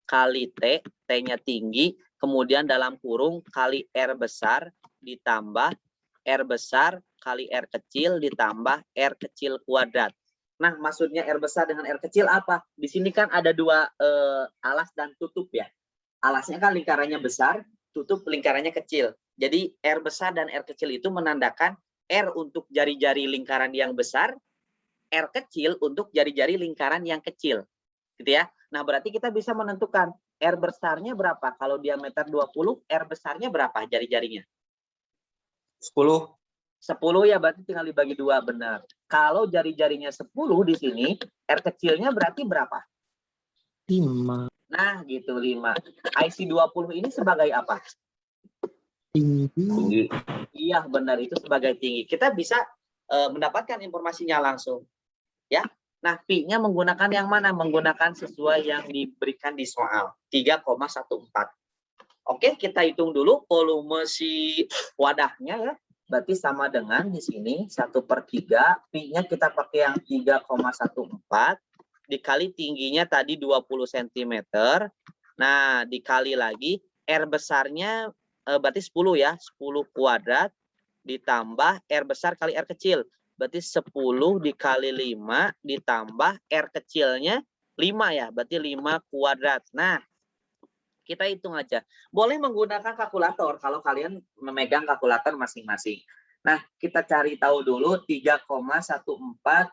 kali T, T-nya tinggi, kemudian dalam kurung kali R besar ditambah R besar kali R kecil ditambah R kecil kuadrat. Nah, maksudnya R besar dengan R kecil apa? Di sini kan ada dua alas dan tutup ya. Alasnya kan lingkarannya besar, tutup lingkarannya kecil. Jadi R besar dan R kecil itu menandakan R untuk jari-jari lingkaran yang besar, R kecil untuk jari-jari lingkaran yang kecil. Gitu ya. Nah, berarti kita bisa menentukan R besarnya berapa? Kalau diameter 20, R besarnya berapa jari-jarinya? 10. 10 ya, berarti tinggal dibagi 2, benar. Kalau jari-jarinya 10 di sini, R kecilnya berarti berapa? 5. Nah, gitu 5. IC20 ini sebagai apa? Tinggi. Iya, benar, itu sebagai tinggi. Kita bisa mendapatkan informasinya langsung. Ya. Nah, pi-nya menggunakan yang mana? Menggunakan sesuai yang diberikan di soal. 3,14. Oke, kita hitung dulu volume si wadahnya ya. Berarti sama dengan di sini 1/3. Pi-nya kita pakai yang 3,14. Dikali tingginya tadi 20 cm. Nah, dikali lagi. R besarnya berarti 10 ya. 10 kuadrat ditambah R besar kali R kecil. Berarti 10 dikali 5 ditambah R kecilnya 5 ya. Berarti 5 kuadrat. Nah, kita hitung aja. Boleh menggunakan kalkulator kalau kalian memegang kalkulator masing-masing. Nah, kita cari tahu dulu 3,14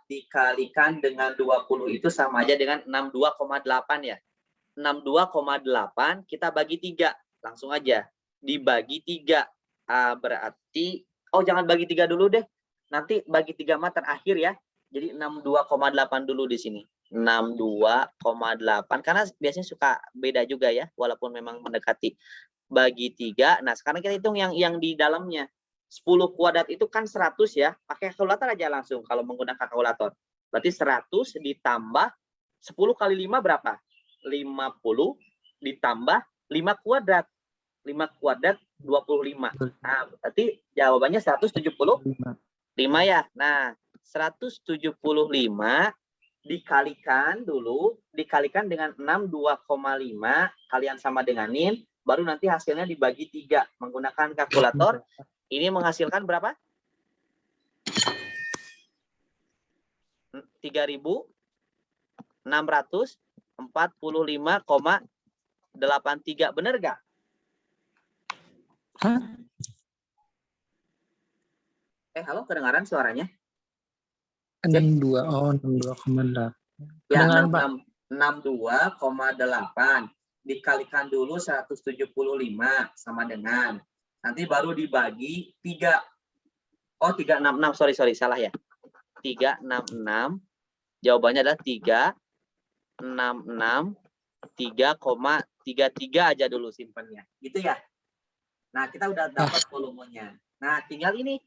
dikalikan dengan 20 itu sama aja dengan 62,8 ya. 62,8 kita bagi 3. Langsung aja. Dibagi 3. Berarti, oh jangan bagi 3 dulu deh. Nanti bagi 3 mah terakhir ya. Jadi 62,8 dulu di sini. 62,8. Karena biasanya suka beda juga ya. Walaupun memang mendekati. Bagi 3. Nah, sekarang kita hitung yang di dalamnya. 10 kuadrat itu kan 100 ya. Pakai kalkulator aja langsung kalau menggunakan kalkulator. Berarti 100 ditambah 10 kali 5 berapa? 50 ditambah 5 kuadrat. 5 kuadrat 25. Nah, berarti jawabannya 175 ya. Nah, 175 dikalikan dulu. Dikalikan dengan 62,5. Kalian sama denganin. Baru nanti hasilnya dibagi 3. Menggunakan kalkulator. Ini menghasilkan berapa? 3.645,83. Benar gak? Hah? Halo, kedengaran suaranya? 62. Oh, 62,8. Ya, Kedengaran, Pak. 62,8. Dikalikan dulu 175 sama dengan. Nanti baru dibagi 3. Oh, 366. Sorry, salah ya. 366. Jawabannya adalah 366. 3,33 aja dulu simpannya. Gitu ya. Nah, kita udah dapat volumenya. Nah, tinggal ini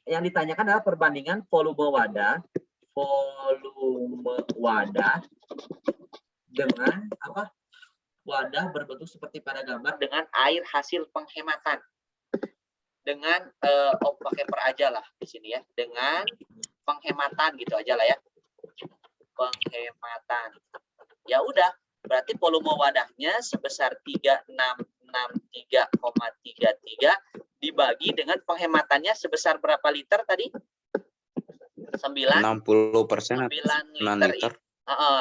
yang ditanyakan adalah perbandingan volume wadah dengan apa? Wadah berbentuk seperti pada gambar dengan air hasil penghematan. Dengan pakai per aja lah di sini ya. Dengan penghematan gitu aja lah ya. Penghematan. Ya udah, berarti volume wadahnya sebesar 3.663,33 dibagi dengan penghematannya sebesar berapa liter tadi? 9. 60%. 9 liter. liter.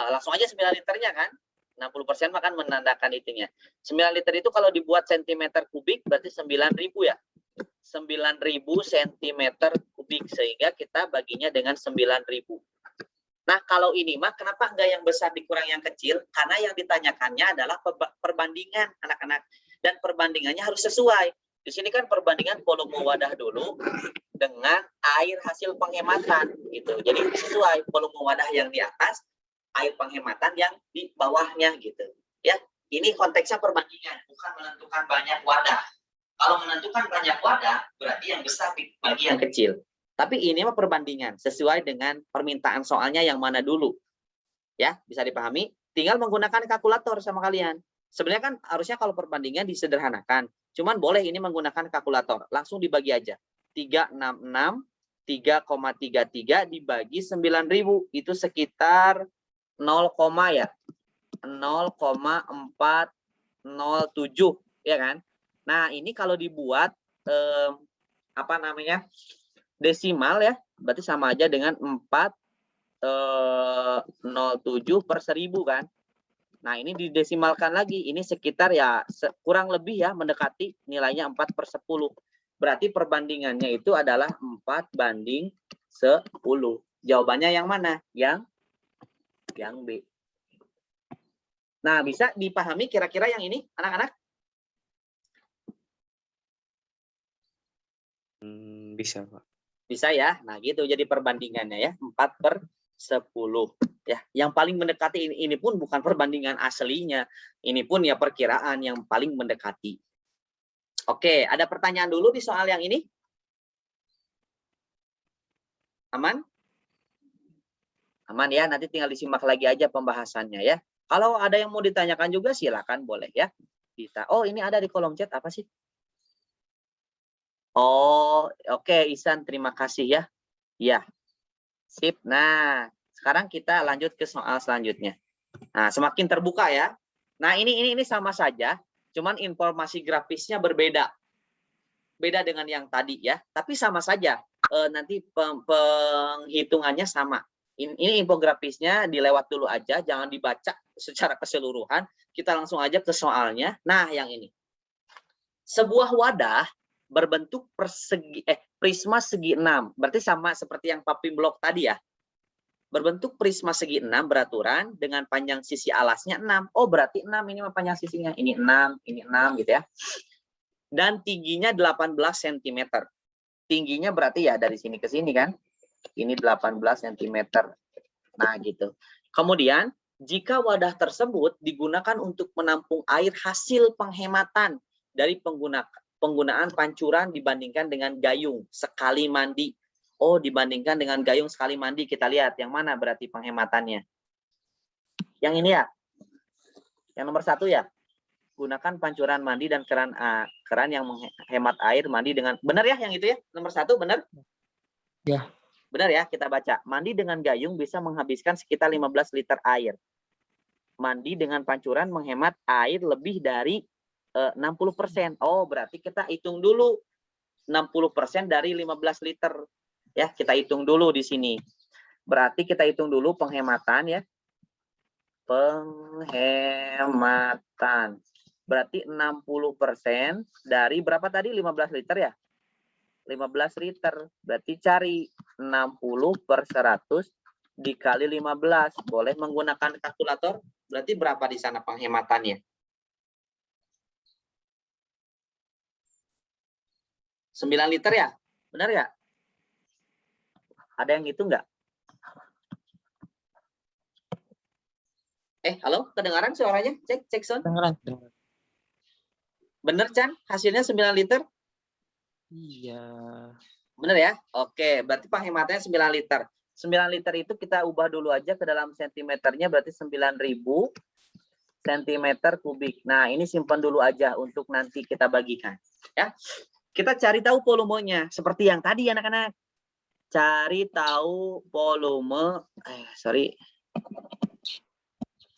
Langsung aja 9 liternya kan? 60% makan menandakan itunya. 9 liter itu kalau dibuat sentimeter kubik berarti 9.000 ya. 9.000 sentimeter kubik. Sehingga kita baginya dengan 9.000. Nah, kalau ini mah kenapa enggak yang besar dikurang yang kecil? Karena yang ditanyakannya adalah perbandingan anak-anak. Dan perbandingannya harus sesuai. Di sini kan perbandingan volume wadah dulu dengan air hasil penghematan. Gitu. Jadi sesuai volume wadah yang di atas, air penghematan yang di bawahnya gitu. Ya, ini konteksnya perbandingan, bukan menentukan banyak wadah. Kalau menentukan banyak wadah, berarti yang besar dibagi yang kecil. Tapi ini mah perbandingan sesuai dengan permintaan soalnya yang mana dulu. Ya, bisa dipahami? Tinggal menggunakan kalkulator sama kalian. Sebenarnya kan harusnya kalau perbandingan disederhanakan. Cuman boleh ini menggunakan kalkulator. Langsung dibagi aja. 366 3,33 dibagi 9.000 itu sekitar 0, ya 0,407 ya kan. Nah, ini kalau dibuat apa namanya? Desimal ya, berarti sama aja dengan 407 per 1000 kan. Nah, ini didesimalkan lagi, ini sekitar ya kurang lebih ya mendekati nilainya 4/10. Berarti perbandingannya itu adalah 4/10. Jawabannya yang mana? Yang B. Nah, bisa dipahami kira-kira yang ini anak-anak? Bisa, Pak. Bisa ya. Nah, gitu jadi perbandingannya ya, 4/10 ya. Yang paling mendekati ini pun bukan perbandingan aslinya. Ini pun ya perkiraan yang paling mendekati. Oke, ada pertanyaan dulu di soal yang ini? Aman? Aman ya, nanti tinggal disimak lagi aja pembahasannya ya. Kalau ada yang mau ditanyakan juga silakan boleh ya. Oh, ini ada di kolom chat apa sih? Oh, oke Isan, terima kasih ya. Ya, sip. Nah, sekarang kita lanjut ke soal selanjutnya. Nah, semakin terbuka ya. Nah, ini sama saja, cuman informasi grafisnya berbeda. Beda dengan yang tadi ya, tapi sama saja. Nanti penghitungannya sama. Ini infografisnya dilewat dulu aja, jangan dibaca secara keseluruhan. Kita langsung aja ke soalnya. Nah, yang ini. Sebuah wadah berbentuk prisma segi 6. Berarti sama seperti yang Papi blok tadi ya. Berbentuk prisma segi 6 beraturan dengan panjang sisi alasnya 6. Oh, berarti 6 ini panjang sisinya. Ini 6 gitu ya. Dan tingginya 18 cm. Tingginya berarti ya dari sini ke sini kan. Ini 18 cm. Nah, gitu. Kemudian, jika wadah tersebut digunakan untuk menampung air hasil penghematan dari penggunaan pancuran dibandingkan dengan gayung sekali mandi. Oh, dibandingkan dengan gayung sekali mandi, kita lihat yang mana berarti penghematannya. Yang ini ya? Yang nomor 1 ya? Gunakan pancuran mandi dan keran yang menghemat air mandi dengan... Benar ya yang itu ya? Nomor 1 benar? Ya. Benar ya, kita baca. Mandi dengan gayung bisa menghabiskan sekitar 15 liter air. Mandi dengan pancuran menghemat air lebih dari 60%. Oh, berarti kita hitung dulu 60% dari 15 liter. Ya, kita hitung dulu di sini. Berarti kita hitung dulu penghematan ya. Penghematan. Berarti 60% dari berapa tadi? 15 liter ya? 15 liter. Berarti cari 60/100 dikali 15. Boleh menggunakan kalkulator? Berarti berapa di sana penghematannya? 9 liter ya? Benar ya? Ada yang itu enggak? Halo, kedengaran suaranya? Cek sound. Dengeran. Bener, Chan? Hasilnya 9 liter? Iya. Bener ya? Oke, berarti penghematannya 9 liter. 9 liter itu kita ubah dulu aja ke dalam sentimeternya, berarti 9.000 cm kubik. Nah, ini simpan dulu aja untuk nanti kita bagikan. Ya, kita cari tahu volumenya. Seperti yang tadi, anak-anak. Cari tahu volume,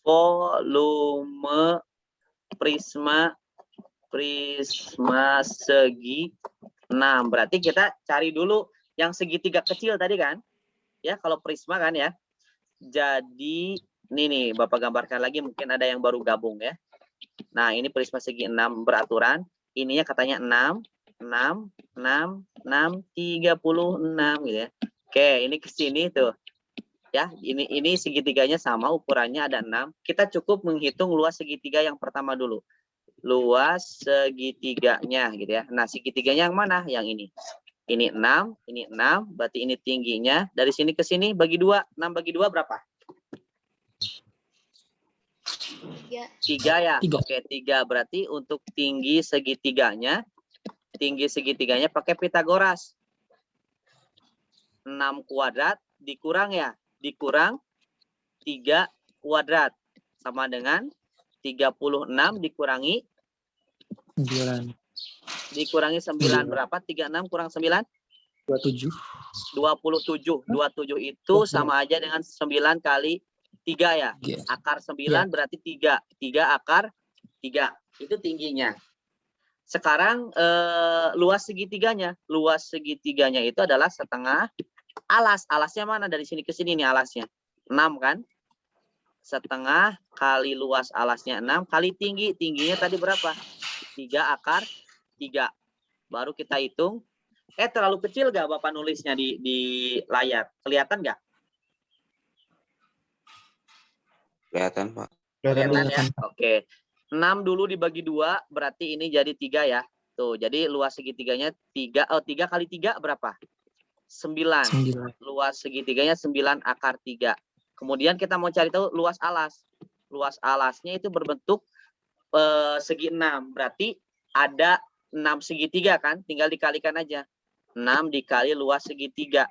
volume prisma segi 6. Berarti kita cari dulu yang segitiga kecil tadi kan? Ya, kalau prisma kan ya. Jadi ini nih Bapak gambarkan lagi, mungkin ada yang baru gabung ya. Nah, ini prisma segi 6 beraturan. Ininya katanya 6, 36 gitu ya. Oke, ini ke sini tuh. Ya, ini segitiganya sama, ukurannya ada 6. Kita cukup menghitung luas segitiga yang pertama dulu. Luas segitiganya gitu ya. Nah, segitiganya yang mana? Yang ini. Ini 6, berarti ini tingginya. Dari sini ke sini bagi 2. 6 bagi 2 berapa? 3 ya? 3. Oke, 3. Berarti untuk tinggi segitiganya pakai Pitagoras. 6 kuadrat dikurang ya? Dikurang 3 kuadrat. Sama dengan 36 dikurangi 9. Dikurangi 9 berapa? 36 kurang 9? 27. 27. 27 itu sama aja dengan 9 kali 3 ya? Akar 9 berarti 3. 3 akar 3. Itu tingginya. Sekarang luas segitiganya. Luas segitiganya itu adalah setengah alas. Alasnya mana? Dari sini ke sini nih alasnya. 6 kan? Setengah kali luas alasnya 6 kali tinggi. Tingginya tadi berapa? 3 akar 3. Baru kita hitung. Terlalu kecil nggak Bapak nulisnya di layar? Kelihatan nggak? Kelihatan, Pak. Kelihatan ya? Oke. 6 dulu dibagi 2, berarti ini jadi 3 ya. Tuh, jadi luas segitiganya 3. 3 kali 3 berapa? 9. Luas segitiganya 9 akar 3. Kemudian kita mau cari tahu luas alas. Luas alasnya itu berbentuk segi 6. Berarti ada 6 segitiga kan? Tinggal dikalikan aja. 6 dikali luas segitiga.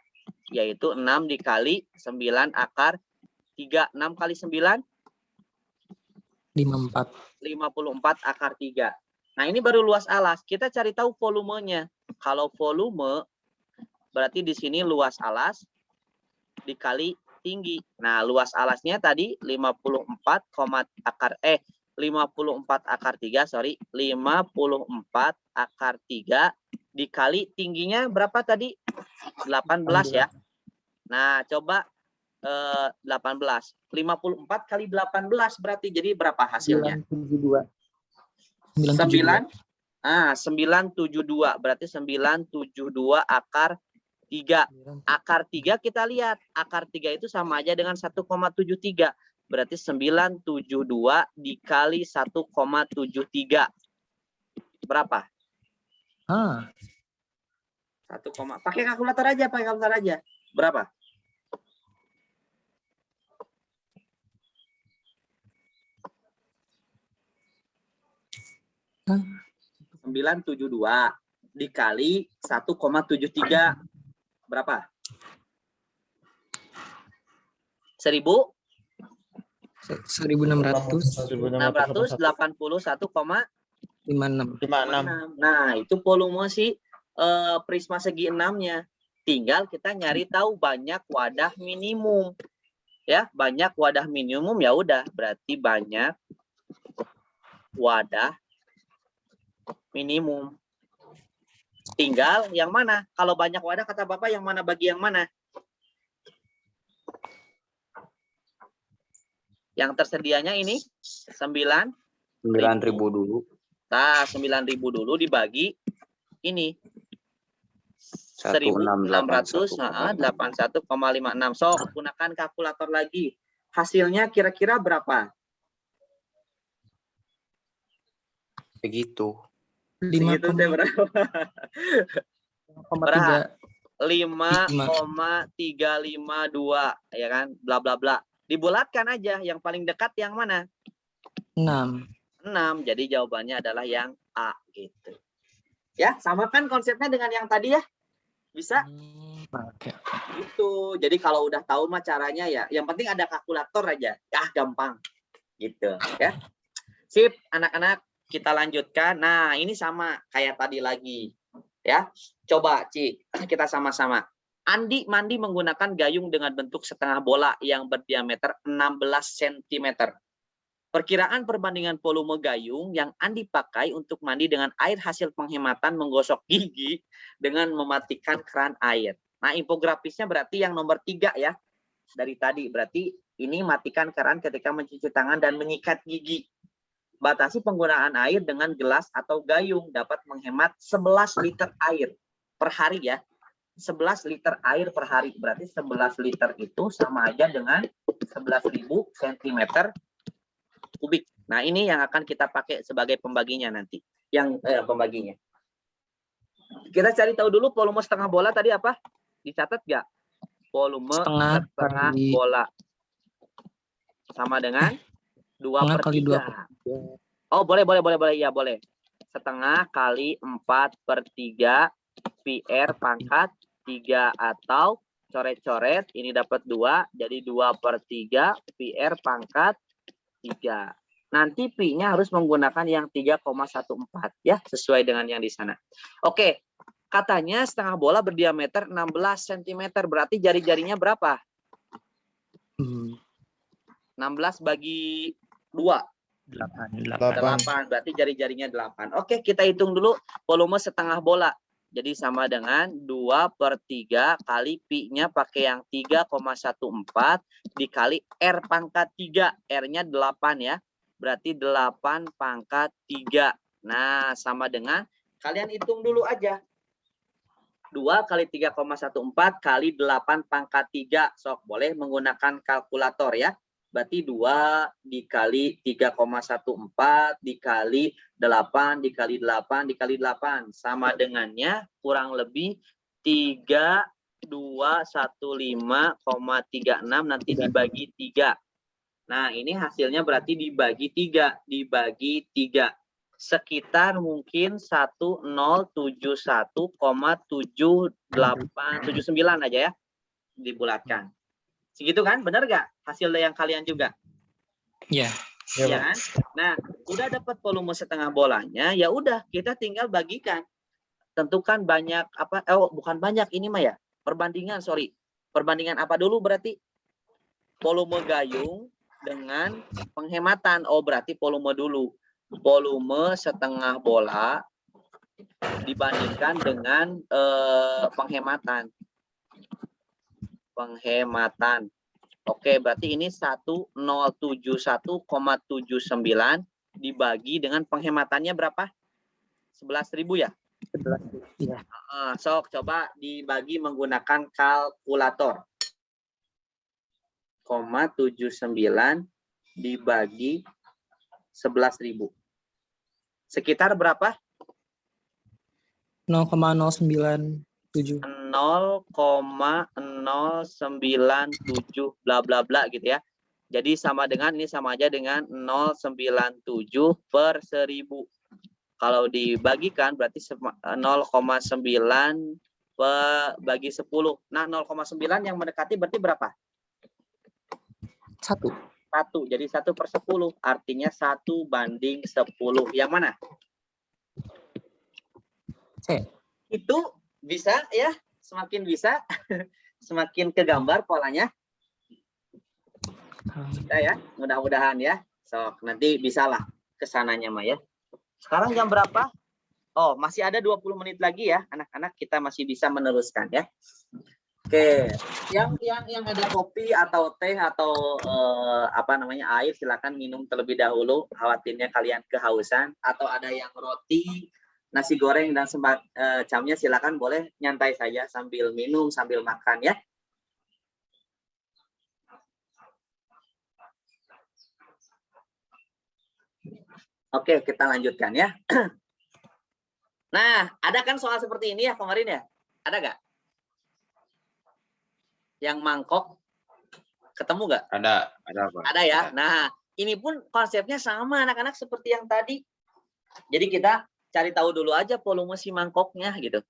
Yaitu 6 dikali 9 akar 3. 6 kali 9? 54. 54 akar 3. Nah, ini baru luas alas. Kita cari tahu volumenya. Kalau volume, berarti di sini luas alas dikali tinggi. Nah, luas alasnya tadi 54 akar 3, sorry. 54 akar 3 dikali tingginya berapa tadi? 18 ya. Nah, coba 18. 54 kali 18 berarti jadi berapa hasilnya? 972. 972. 972. Berarti 972 akar 3. Akar 3 kita lihat. Akar 3 itu sama aja dengan 1,73. Berarti 972 dikali 1,73. Berapa? 1, pakai kalkulator aja, Berapa? Hah? 972 dikali 1,73. Berapa? 1.600. 681,56. 56. Nah, itu volume si prisma segi 6-nya. Tinggal kita nyari tahu banyak wadah minimum. Ya, banyak wadah minimum ya udah, berarti banyak wadah minimum. Tinggal yang mana? Kalau banyak wadah kata Bapak yang mana bagi yang mana? Yang tersedianya ini 9.000 9.000 dulu. Nah, 9.000 dulu dibagi ini 1.681. 1.681,56. So, gunakan kalkulator lagi. Hasilnya kira-kira berapa? Begitu. Segitu teh berapa? 5,3. 5,352 ya kan? Bla bla bla. Dibulatkan aja, yang paling dekat yang mana? 6. 6. Jadi jawabannya adalah yang A gitu. Ya, samakan konsepnya dengan yang tadi ya. Bisa? Oke. Itu. Jadi kalau udah tahu mah caranya ya, yang penting ada kalkulator aja. Gampang. Gitu, ya. Sip, anak-anak, kita lanjutkan. Nah, ini sama kayak tadi lagi. Ya. Coba, Ci, kita sama-sama. Andi mandi menggunakan gayung dengan bentuk setengah bola yang berdiameter 16 cm. Perkiraan perbandingan volume gayung yang Andi pakai untuk mandi dengan air hasil penghematan menggosok gigi dengan mematikan keran air. Nah, infografisnya berarti yang nomor 3 ya. Dari tadi berarti ini matikan keran ketika mencuci tangan dan menyikat gigi. Batasi penggunaan air dengan gelas atau gayung dapat menghemat 11 liter air per hari ya. 11 liter air per hari. Berarti 11 liter itu sama aja dengan 11.000 cm kubik. Nah, ini yang akan kita pakai sebagai pembaginya nanti. Yang pembaginya. Kita cari tahu dulu volume setengah bola tadi apa? Dicatat nggak? Volume setengah bola. Sama dengan 2/3. Oh, boleh. Ya, boleh. Setengah kali 4/3 PR pangkat 3 atau coret-coret. Ini dapat 2. Jadi 2/3 PR pangkat 3. Nanti pi-nya harus menggunakan yang 3,14 ya, sesuai dengan yang di sana. Oke, katanya setengah bola berdiameter 16 cm, berarti jari-jarinya berapa? 16 bagi 2. 8, berarti jari-jarinya 8. Oke, kita hitung dulu volume setengah bola. Jadi sama dengan 2/3 kali pi-nya pakai yang 3,14 dikali R pangkat 3. R-nya 8 ya. Berarti 8 pangkat 3. Nah, sama dengan, kalian hitung dulu aja. 2 kali 3,14 kali 8 pangkat 3. Sok, boleh menggunakan kalkulator ya. Berarti 2 dikali 3,14 dikali 8 dikali 8 dikali 8. Sama dengannya kurang lebih 3215,36 nanti dibagi 3. Nah, ini hasilnya berarti dibagi 3. Dibagi 3. Sekitar mungkin 1071,79 aja ya. Dibulatkan. Segitu kan? Benar nggak? Hasil yang kalian juga? Iya. Ya kan? Nah, udah dapat volume setengah bolanya, ya udah kita tinggal bagikan. Tentukan banyak apa? Bukan banyak ini mah ya. Perbandingan, sorry. Perbandingan apa dulu berarti? Volume gayung dengan penghematan. Oh, berarti volume dulu. Volume setengah bola dibandingkan dengan penghematan. Oke, berarti ini 1071,79 dibagi dengan penghematannya berapa? 11.000 ya? 11. Iya. Sok coba dibagi menggunakan kalkulator. 0,79 dibagi 11.000. Sekitar berapa? 0,097. 0,097 bla bla bla gitu ya. Jadi sama dengan ini sama aja dengan 0,97 per 1000. Kalau dibagikan berarti 0,9 bagi 10. Nah, 0,9 yang mendekati berarti berapa? 1. 1. Jadi 1/10. Artinya 1/10. Yang mana? C. Itu bisa ya. Semakin bisa, semakin kegambar polanya. Bisa ya. Mudah-mudahan ya. Sok, nanti bisalah kesananya mah ya. Sekarang jam berapa? Oh, masih ada 20 menit lagi ya, anak-anak. Kita masih bisa meneruskan ya. Oke, yang ada kopi atau teh atau air, silakan minum terlebih dahulu. Khawatirnya kalian kehausan. Atau ada yang roti, nasi goreng dan camnya, silakan boleh nyantai saja sambil minum sambil makan ya. Oke, kita lanjutkan ya. Nah, ada kan soal seperti ini ya kemarin ya? Ada nggak? Yang mangkok, ketemu nggak? Ada Pak. Ada ya. Nah, ini pun konsepnya sama anak-anak seperti yang tadi. Jadi kita cari tahu dulu aja volume si mangkoknya gitu.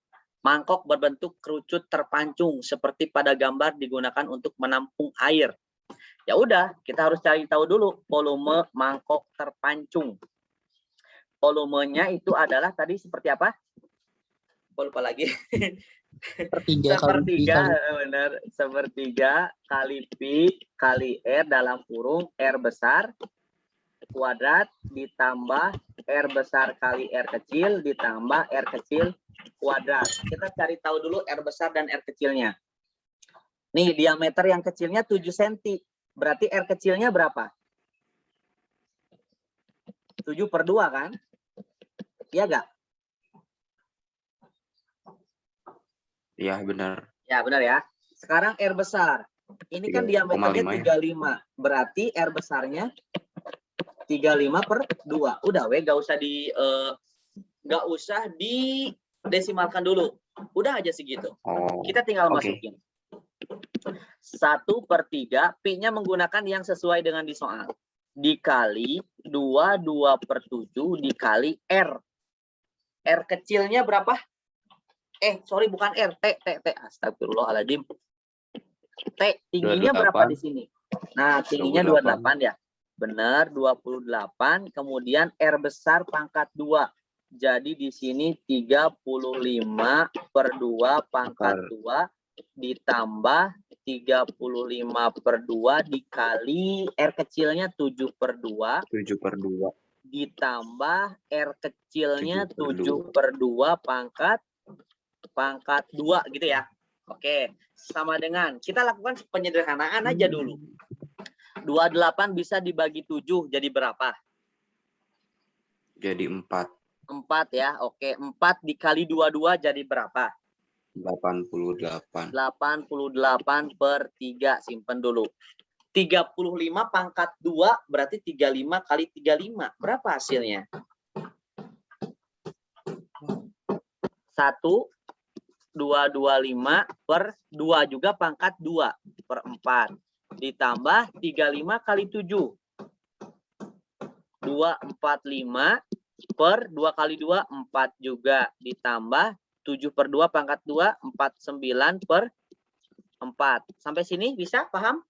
Mangkok berbentuk kerucut terpancung seperti pada gambar digunakan untuk menampung air. Ya udah, kita harus cari tahu dulu volume mangkok terpancung. Volumenya itu adalah tadi seperti apa? Lupa lagi. Sepertiga, benar. Sepertiga kali pi kali R dalam kurung R besar kuadrat ditambah R besar kali R kecil ditambah R kecil kuadrat. Kita cari tahu dulu R besar dan R kecilnya. Nih, diameter yang kecilnya 7 cm. Berarti R kecilnya berapa? 7/2 kan? Iya nggak? Iya, benar. Ya, benar ya. Sekarang R besar. Ini kan diameternya 35. Berarti R besarnya 35/2. Udah, nggak usah didesimalkan dulu. Udah aja segitu. Kita tinggal masukin. 1/3, pi-nya menggunakan yang sesuai dengan di soal. Dikali 2/7 dikali R. R kecilnya berapa? Sorry, bukan R, T. Astagfirullahaladzim. T, tingginya 28. Berapa di sini? Nah, tingginya 28 ya. Benar, 28. Kemudian R besar pangkat 2. Jadi di sini 35/2 pangkat 2 ditambah 35/2 dikali R kecilnya 7/2. 7/2. Ditambah R kecilnya 7/2 pangkat 2 gitu ya. Oke, sama dengan kita lakukan penyederhanaan aja dulu. 28 bisa dibagi 7 jadi berapa? Jadi 4. 4 ya. Oke, 4 dikali 22 jadi berapa? 88. 88/3, simpen dulu. 35 pangkat 2 berarti 35 kali 35. Berapa hasilnya? 1,225/2 juga pangkat 2/4. Ditambah 35 kali 7. 245/2 kali 2, 4 juga. Ditambah 7/2 pangkat 2, 49/4. Sampai sini bisa paham?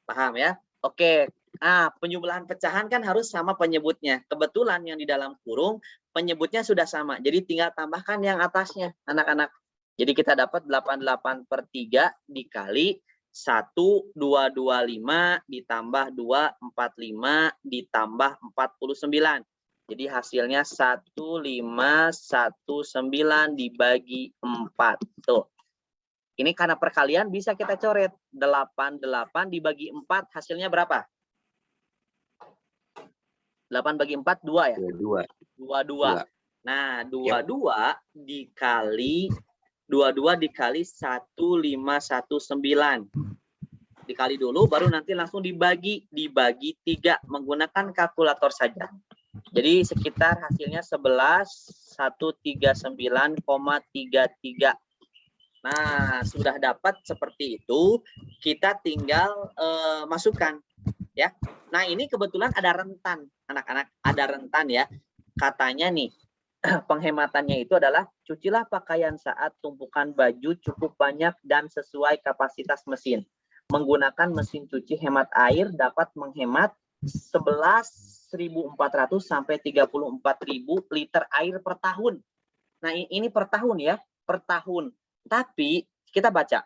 Paham ya? Oke. Nah, penyebelahan pecahan kan harus sama penyebutnya. Kebetulan yang di dalam kurung penyebutnya sudah sama. Jadi tinggal tambahkan yang atasnya, anak-anak. Jadi kita dapat 88/3 dikali 1,225 ditambah 245 ditambah 49. Jadi hasilnya 1,519 dibagi 4. Tuh. Ini karena perkalian bisa kita coret. 88 dibagi 4 hasilnya berapa? 8 bagi 4, 2 ya? 22. 22. Nah, 22 dikali 1519. Dikali dulu, baru nanti langsung dibagi 3 menggunakan kalkulator saja. Jadi sekitar hasilnya 11.139,33. Nah, sudah dapat seperti itu, kita tinggal masukkan ya. Nah, ini kebetulan ada rentan, anak-anak, ada rentan ya. Katanya nih, penghematannya itu adalah cucilah pakaian saat tumpukan baju cukup banyak dan sesuai kapasitas mesin. Menggunakan mesin cuci hemat air dapat menghemat 11.400 sampai 34.000 liter air per tahun. Nah, ini per tahun ya, per tahun. Tapi kita baca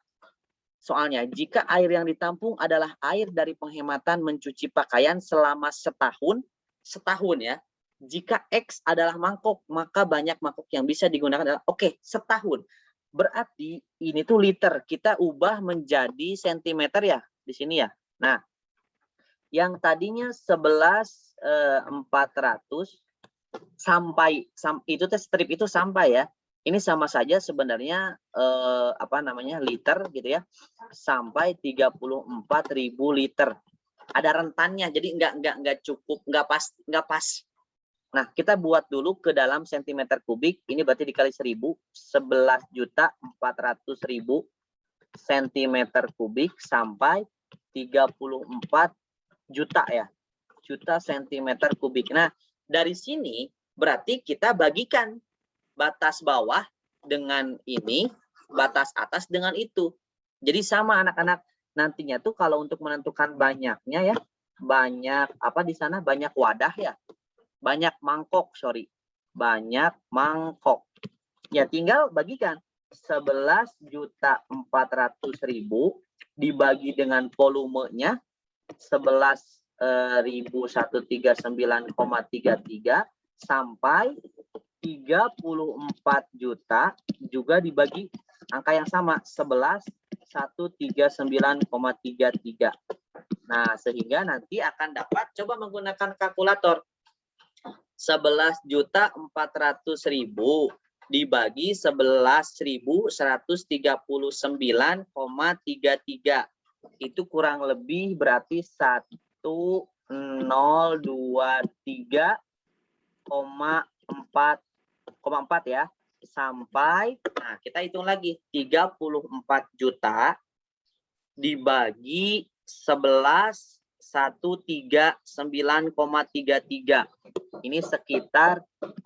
soalnya, jika air yang ditampung adalah air dari penghematan mencuci pakaian selama setahun ya. Jika X adalah mangkok, maka banyak mangkok yang bisa digunakan adalah setahun. Berarti ini tuh liter, kita ubah menjadi sentimeter ya di sini ya. Nah, yang tadinya 11.400 sampai itu strip itu sampai ya. Ini sama saja sebenarnya liter gitu ya, sampai 34.000 liter. Ada rentannya, jadi nggak cukup, nggak pas. Nah, kita buat dulu ke dalam sentimeter kubik. Ini berarti dikali 1000, 11.400.000 sentimeter kubik sampai 34 juta ya, juta sentimeter kubik. Nah, dari sini berarti kita bagikan batas bawah dengan ini, batas atas dengan itu. Jadi sama anak-anak, nantinya tuh kalau untuk menentukan banyaknya ya, banyak apa di sana, banyak wadah ya, banyak mangkok, banyak mangkok. Ya tinggal bagikan 11.400.000 dibagi dengan volumenya 11.139,33 sampai 34 juta juga dibagi angka yang sama 11.139,33. Nah, sehingga nanti akan dapat, coba menggunakan kalkulator, 11.400.000 dibagi 11.139,33. Itu kurang lebih berarti 1023,4 ya. Sampai, nah kita hitung lagi, 34 juta dibagi 11.139,33. Ini sekitar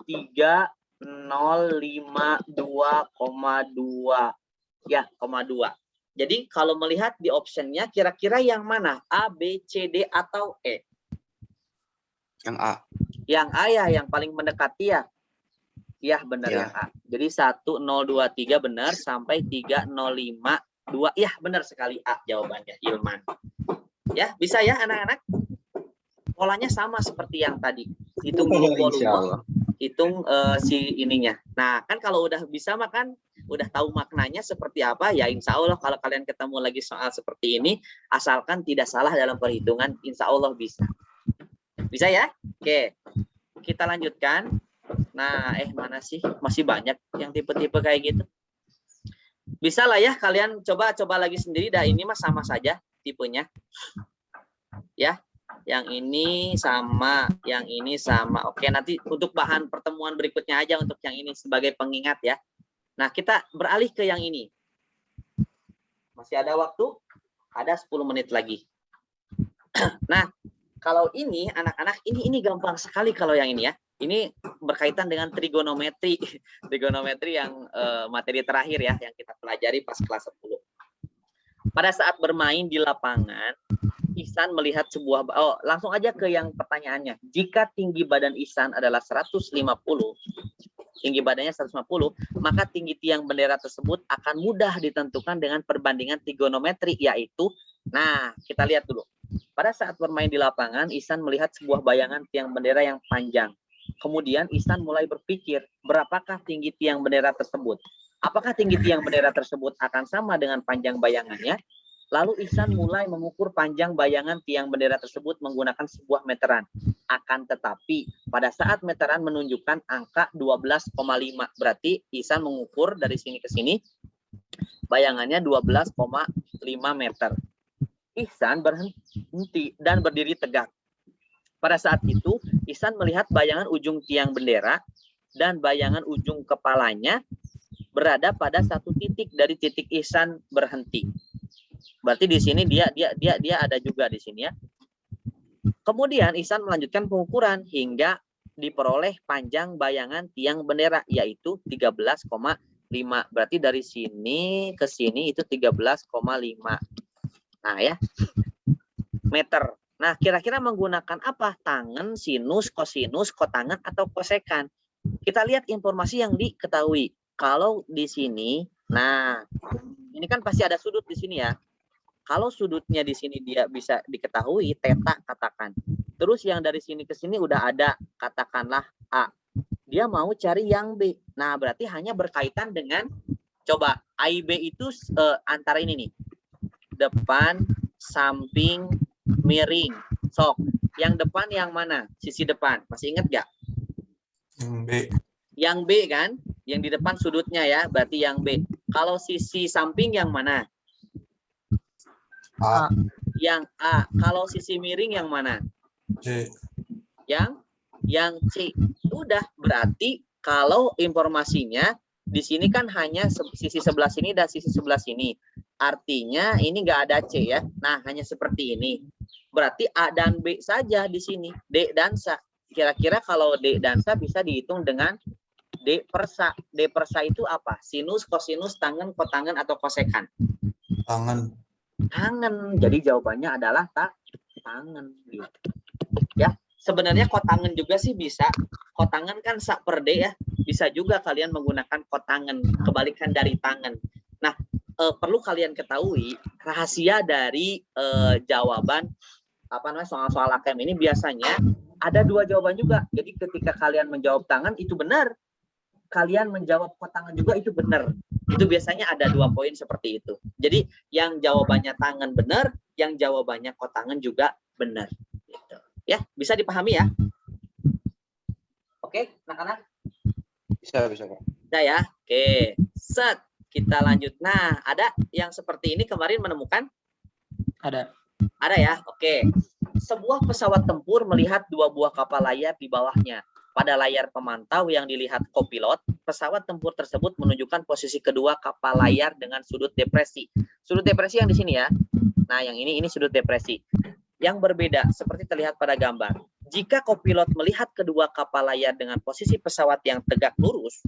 3052,2 ya, 2. Jadi kalau melihat di optionnya kira-kira yang mana? A, B, C, D atau E? Yang A. Yang A ya, yang paling mendekati ya. Ya benar Ya. yang A. Jadi 1023 benar sampai 3052. Ya benar sekali A jawabannya, Ilman. Ya, bisa ya anak-anak? Polanya sama seperti yang tadi. Hitung dulu volume, hitung si ininya. Nah, kan kalau udah bisa makan, udah tahu maknanya seperti apa, ya insya Allah kalau kalian ketemu lagi soal seperti ini, asalkan tidak salah dalam perhitungan, insya Allah bisa. Bisa ya? Oke, kita lanjutkan. Nah, mana sih? Masih banyak yang tipe-tipe kayak gitu. Bisa lah ya, kalian coba lagi sendiri. Dah ini mah sama saja tipenya. Ya, yang ini sama, yang ini sama. Oke, nanti untuk bahan pertemuan berikutnya aja untuk yang ini sebagai pengingat ya. Nah, kita beralih ke yang ini. Masih ada waktu? Ada 10 menit lagi. Nah, kalau ini anak-anak, ini gampang sekali kalau yang ini ya. Ini berkaitan dengan trigonometri. Trigonometri yang materi terakhir ya, yang kita pelajari pas kelas 10. Pada saat bermain di lapangan, Ihsan melihat sebuah, langsung aja ke yang pertanyaannya. Jika tinggi badan Ihsan adalah 150, tinggi badannya 150, maka tinggi tiang bendera tersebut akan mudah ditentukan dengan perbandingan trigonometri, yaitu, nah kita lihat dulu. Pada saat bermain di lapangan, Ihsan melihat sebuah bayangan tiang bendera yang panjang. Kemudian Ihsan mulai berpikir, berapakah tinggi tiang bendera tersebut? Apakah tinggi tiang bendera tersebut akan sama dengan panjang bayangannya? Lalu Ihsan mulai mengukur panjang bayangan tiang bendera tersebut menggunakan sebuah meteran. Akan tetapi pada saat meteran menunjukkan angka 12,5. Berarti Ihsan mengukur dari sini ke sini bayangannya 12,5 meter. Ihsan berhenti dan berdiri tegak. Pada saat itu Ihsan melihat bayangan ujung tiang bendera dan bayangan ujung kepalanya berada pada satu titik dari titik Ihsan berhenti. Berarti di sini dia ada juga di sini ya. Kemudian Ihsan melanjutkan pengukuran hingga diperoleh panjang bayangan tiang bendera yaitu 13,5. Berarti dari sini ke sini itu 13,5. Nah ya. Meter. Nah, kira-kira menggunakan apa? Tangen, sinus, kosinus, kotangen atau kosekan. Kita lihat informasi yang diketahui. Kalau di sini, nah, ini kan pasti ada sudut di sini ya. Kalau sudutnya di sini dia bisa diketahui, theta katakan. Terus yang dari sini ke sini udah ada, katakanlah A. Dia mau cari yang B. Nah, berarti hanya berkaitan dengan, coba, AIB itu antara ini nih. Depan, samping, miring. Sok, yang depan yang mana? Sisi depan. Masih ingat gak? Yang B. Yang B kan? Yang di depan sudutnya ya, berarti yang B. Kalau sisi samping yang mana? A. Yang A. Kalau sisi miring yang mana? C. Yang C. Udah, berarti kalau informasinya di sini kan hanya sisi sebelah sini dan sisi sebelah sini. Artinya ini nggak ada C ya. Nah, hanya seperti ini. Berarti A dan B saja di sini. D dan SA. Kira-kira kalau D dan SA bisa dihitung dengan D per SA. D per SA itu apa? Sinus, kosinus, tangen, kotangen, atau kosekan? Tangan. Tangen. Jadi jawabannya adalah tangen. Ya, sebenarnya kotangen juga sih bisa. Kotangen kan SA per D ya. Bisa juga kalian menggunakan kotangen. Kebalikan dari tangen. Nah, perlu kalian ketahui rahasia dari jawaban apa namanya soal-soal AKM ini biasanya ada dua jawaban juga. Jadi ketika kalian menjawab tangan itu benar, kalian menjawab kotangan juga itu benar. Itu biasanya ada 2 poin seperti itu. Jadi yang jawabannya tangan benar, yang jawabannya kotangan juga benar. Gitu. Ya, bisa dipahami ya? Oke, anak-anak? Bisa Kak. Bisa ya? Oke, set. Kita lanjut. Nah, ada yang seperti ini kemarin menemukan? Ada. Ada ya? Oke. Sebuah pesawat tempur melihat 2 buah kapal layar di bawahnya. Pada layar pemantau yang dilihat kopilot, pesawat tempur tersebut menunjukkan posisi kedua kapal layar dengan sudut depresi. Sudut depresi yang di sini ya. Nah, yang ini sudut depresi. Yang berbeda seperti terlihat pada gambar. Jika kopilot melihat kedua kapal layar dengan posisi pesawat yang tegak lurus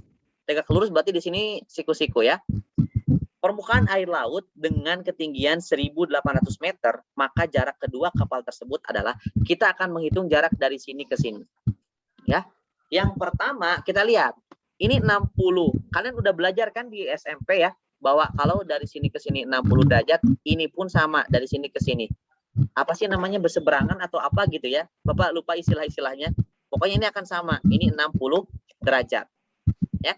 berarti di sini siku-siku ya. Permukaan air laut dengan ketinggian 1.800 meter, maka jarak kedua kapal tersebut adalah kita akan menghitung jarak dari sini ke sini. Ya. Yang pertama kita lihat, ini 60. Kalian udah belajar kan di SMP ya, bahwa kalau dari sini ke sini 60 derajat, ini pun sama dari sini ke sini. Apa sih namanya berseberangan atau apa gitu ya? Bapak lupa istilah-istilahnya. Pokoknya ini akan sama. Ini 60 derajat. Ya.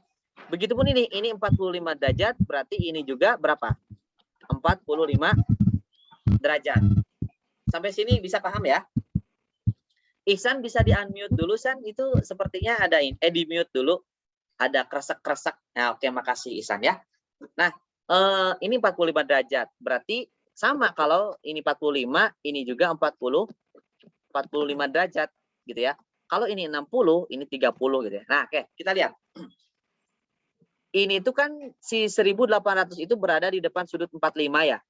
Begitupun ini 45 derajat, berarti ini juga berapa? 45 derajat. Sampai sini bisa paham ya? Ihsan bisa di-unmute dulu, San. Itu sepertinya ada di-mute dulu. Ada kresek-kresek. Nah, oke, makasih Ihsan ya. Nah, ini 45 derajat. Berarti sama kalau ini 45, ini juga 45 derajat gitu ya. Kalau ini 60, ini 30 gitu ya. Nah, oke, kita lihat. Ini tuh kan si 1.800 itu berada di depan sudut 45 ya.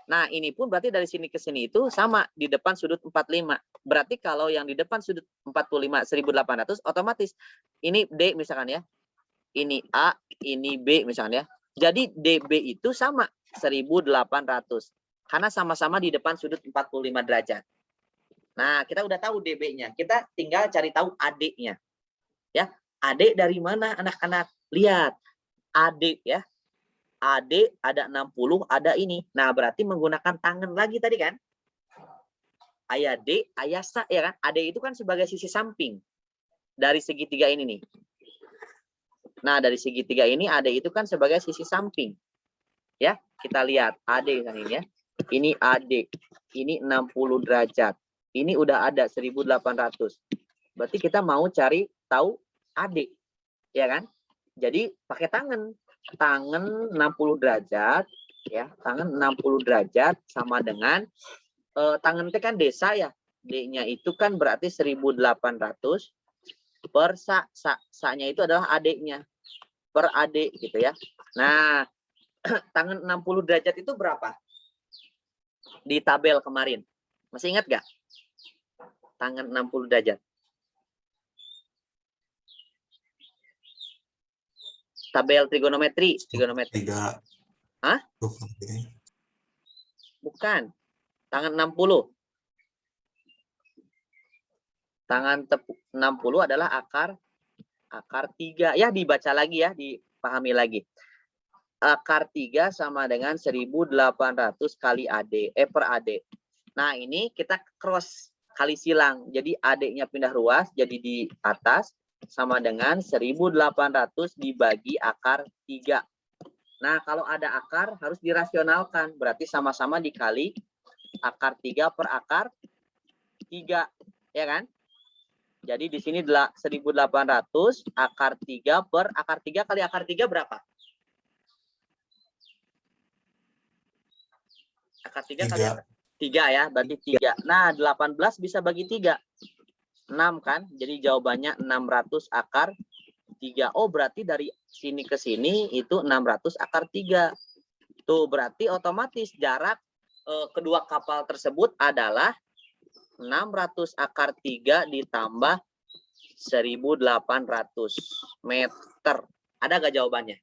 Nah, ini pun berarti dari sini ke sini itu sama di depan sudut 45. Berarti kalau yang di depan sudut 45 1.800 otomatis ini D misalkan ya. Ini A, ini B misalkan ya. Jadi DB itu sama 1.800. Karena sama-sama di depan sudut 45 derajat. Nah, kita udah tahu DB-nya. Kita tinggal cari tahu AD-nya. Ya, AD dari mana anak-anak? Lihat. AD ya. AD ada 60, ada ini. Nah, berarti menggunakan tangan lagi tadi kan? Ayah D, ayah SA ya kan? AD itu kan sebagai sisi samping dari segitiga ini nih. Nah, dari segitiga ini AD itu kan sebagai sisi samping. Ya, kita lihat AD kan ini ya. ini AD, ini 60 derajat. Ini udah ada 1800. Berarti kita mau cari tahu AD, ya kan? Jadi pakai tangan. Tangan 60 derajat, ya. Tangan 60 derajat sama dengan tangan T kan desa ya. D-nya itu kan berarti 1800 per sa-nya itu adalah AD-nya. Per AD gitu ya. Nah, tangan 60 derajat itu berapa? Di tabel kemarin. Masih ingat gak? Tangan 60 derajat. Tabel trigonometri. 3. Hah? Bukan. Tangan 60. Tangan 60 adalah akar 3. Ya, dibaca lagi ya, dipahami lagi. Akar 3 sama dengan 1800 kali AD, per AD. Nah, ini kita cross kali silang. Jadi AD-nya pindah ruas, jadi di atas sama dengan 1800 dibagi akar 3. Nah, kalau ada akar harus dirasionalkan. Berarti sama-sama dikali akar 3 per akar 3. Ya kan? Jadi di sini 1800 akar 3 per akar 3 kali akar 3 berapa? Akar 3 kali akar 3 ya, berarti 3. Nah, 18 bisa bagi 3. 6 kan? Jadi jawabannya 600 akar 3. Oh, berarti dari sini ke sini itu 600 akar 3. Tuh, berarti otomatis jarak kedua kapal tersebut adalah 600 akar 3 ditambah 1800 meter. Ada gak jawabannya?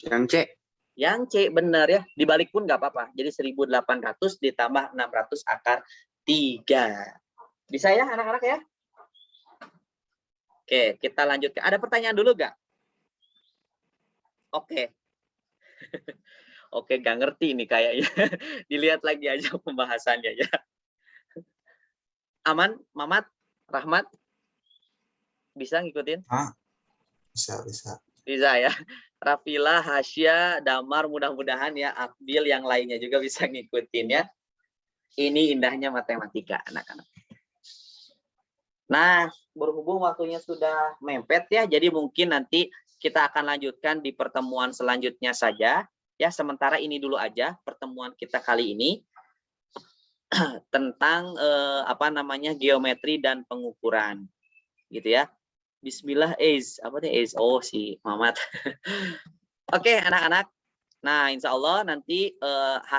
Yang C. Yang C benar ya. Dibalik pun gak apa-apa. Jadi 1800 ditambah 600 akar 3. Bisa ya anak-anak ya? Oke, kita lanjutkan. Ada pertanyaan dulu gak? Oke. Oke, gak ngerti nih kayaknya. Dilihat lagi aja pembahasannya ya. Aman, Mamat, Rahmat? Bisa ngikutin? Bisa. Bisa ya. Rafila, Hasya, Damar, mudah-mudahan ya. Akbil yang lainnya juga bisa ngikutin ya. Ini indahnya matematika, anak-anak. Nah, berhubung waktunya sudah mepet ya, jadi mungkin nanti kita akan lanjutkan di pertemuan selanjutnya saja. Ya, sementara ini dulu aja pertemuan kita kali ini tentang geometri dan pengukuran, gitu ya. Bismillah apa nih Oh, si Mamat. Oke, anak-anak. Nah, insya Allah nanti